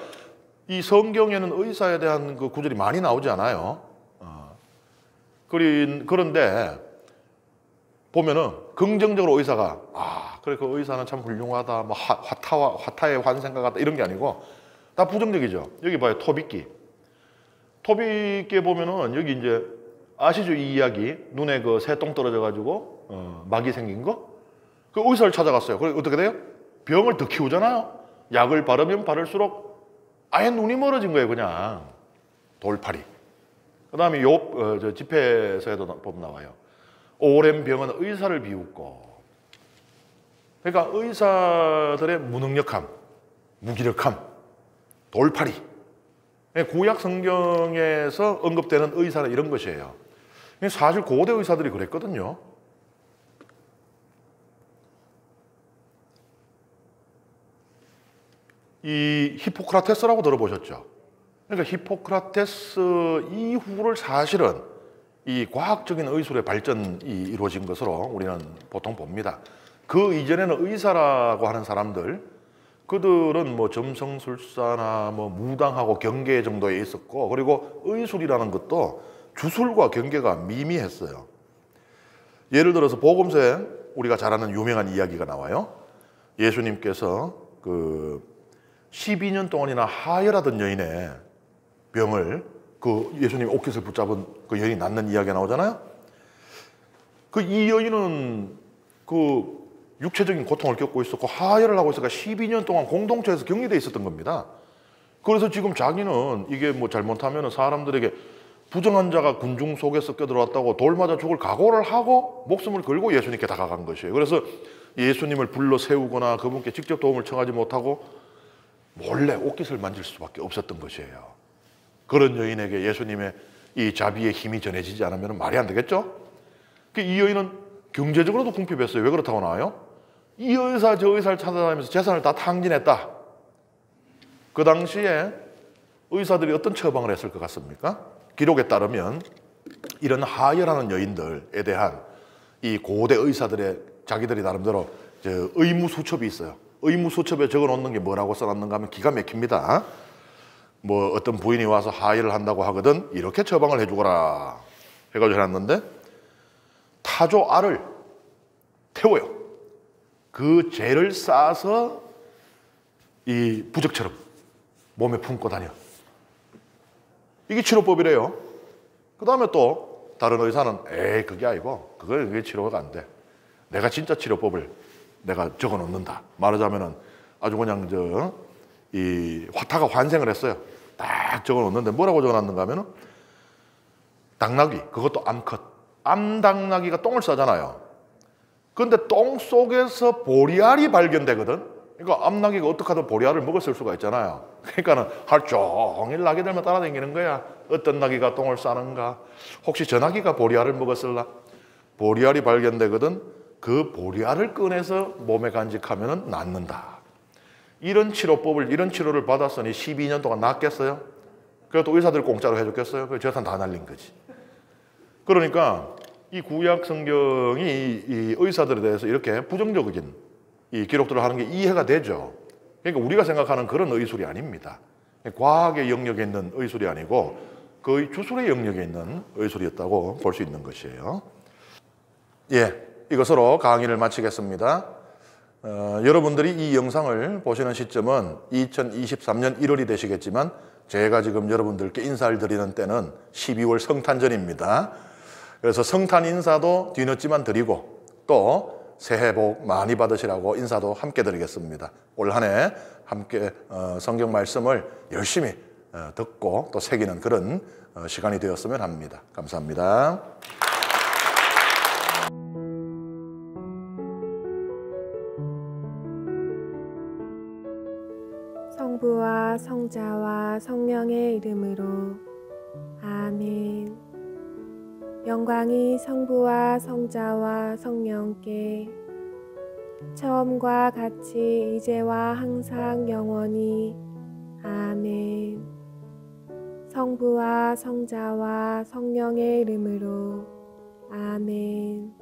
이 성경에는 의사에 대한 그 구절이 많이 나오지 않아요. 그런데 보면은 긍정적으로 의사가 그래 그 의사는 참 훌륭하다, 뭐 화타의 환생과 같다 이런 게 아니고 다 부정적이죠. 여기 봐요, 토빗기. 토빗기에 보면은 여기 이제 아시죠? 이 이야기, 눈에 그 새똥 떨어져 가지고 막이 생긴 거. 그 의사를 찾아갔어요. 그래 어떻게 돼요? 병을 더 키우잖아요. 약을 바르면 바를수록 아예 눈이 멀어진 거예요. 그냥 돌팔이. 그 다음에 욥 집회서에도 보면 나와요. 오랜 병은 의사를 비웃고. 그러니까 의사들의 무능력함, 무기력함, 돌팔이, 구약 성경에서 언급되는 의사는 이런 것이에요. 사실 고대 의사들이 그랬거든요. 이 히포크라테스라고 들어보셨죠? 그러니까 히포크라테스 이후를 사실은 이 과학적인 의술의 발전이 이루어진 것으로 우리는 보통 봅니다. 그 이전에는 의사라고 하는 사람들, 그들은 뭐 점성술사나 뭐 무당하고 경계 정도에 있었고, 그리고 의술이라는 것도 주술과 경계가 미미했어요. 예를 들어서 복음서에 우리가 잘 아는 유명한 이야기가 나와요. 예수님께서 그 12년 동안이나 하혈하던 여인의 병을 그 예수님 옷깃을 붙잡은 그 여인이 낫는 이야기가 나오잖아요. 그 이 여인은 그 육체적인 고통을 겪고 있었고 하혈을 하고 있으니까 12년 동안 공동체에서 격리돼 있었던 겁니다. 그래서 지금 자기는 이게 뭐 잘못하면 사람들에게 부정한 자가 군중 속에서 껴들어왔다고 돌 맞아 죽을 각오를 하고 목숨을 걸고 예수님께 다가간 것이에요. 그래서 예수님을 불러 세우거나 그분께 직접 도움을 청하지 못하고 몰래 옷깃을 만질 수밖에 없었던 것이에요. 그런 여인에게 예수님의 이 자비의 힘이 전해지지 않으면 말이 안 되겠죠? 이 여인은 경제적으로도 궁핍했어요. 왜 그렇다고 나와요? 이 의사 저 의사를 찾아다니면서 재산을 다 탕진했다. 그 당시에 의사들이 어떤 처방을 했을 것 같습니까? 기록에 따르면 이런 하혈하는 여인들에 대한 이 고대 의사들의 자기들이 나름대로 의무수첩이 있어요. 의무수첩에 적어놓는 게 뭐라고 써놨는가 하면 기가 막힙니다. 뭐 어떤 부인이 와서 하혈을 한다고 하거든 이렇게 처방을 해주거라 해가지고 해놨는데 타조 알을 태워요. 그 재를 싸서 이 부적처럼 몸에 품고 다녀. 이게 치료법이래요. 그 다음에 또 다른 의사는 에이 그게 아니고 그게 치료가 안 돼. 내가 진짜 치료법을 내가 적어 놓는다. 말하자면은 아주 그냥 이 화타가 환생을 했어요. 딱 적어 놓는데 뭐라고 적어 놨는가 하면은 당나귀, 그것도 암컷. 암당나귀가 똥을 싸잖아요. 그런데 똥 속에서 보리알이 발견되거든. 그러니까 암나귀가 어떻게 하든 보리알을 먹었을 수가 있잖아요. 그러니까는 하루 종일 나귀들만 따라다니는 거야. 어떤 나귀가 똥을 싸는가? 혹시 저 나귀가 보리알을 먹었을라? 보리알이 발견되거든. 그 보리알을 꺼내서 몸에 간직하면 낫는다. 이런 치료를 받았으니 12년 동안 낫겠어요? 그래도 의사들 공짜로 해줬겠어요? 그 재산 다 날린 거지. 그러니까 이 구약 성경이 이 의사들에 대해서 이렇게 부정적인 이 기록들을 하는 게 이해가 되죠. 그러니까 우리가 생각하는 그런 의술이 아닙니다. 과학의 영역에 있는 의술이 아니고 거의 주술의 영역에 있는 의술이었다고 볼 수 있는 것이에요. 예, 이것으로 강의를 마치겠습니다. 여러분들이 이 영상을 보시는 시점은 2023년 1월이 되시겠지만 제가 지금 여러분들께 인사를 드리는 때는 12월 성탄절입니다. 그래서 성탄 인사도 뒤늦지만 드리고 또 새해 복 많이 받으시라고 인사도 함께 드리겠습니다. 올 한 해 함께 성경 말씀을 열심히 듣고 또 새기는 그런 시간이 되었으면 합니다. 감사합니다. 성부와 성자와 성령의 이름으로 아멘. 영광이 성부와 성자와 성령께 처음과 같이 이제와 항상 영원히 아멘. 성부와 성자와 성령의 이름으로 아멘.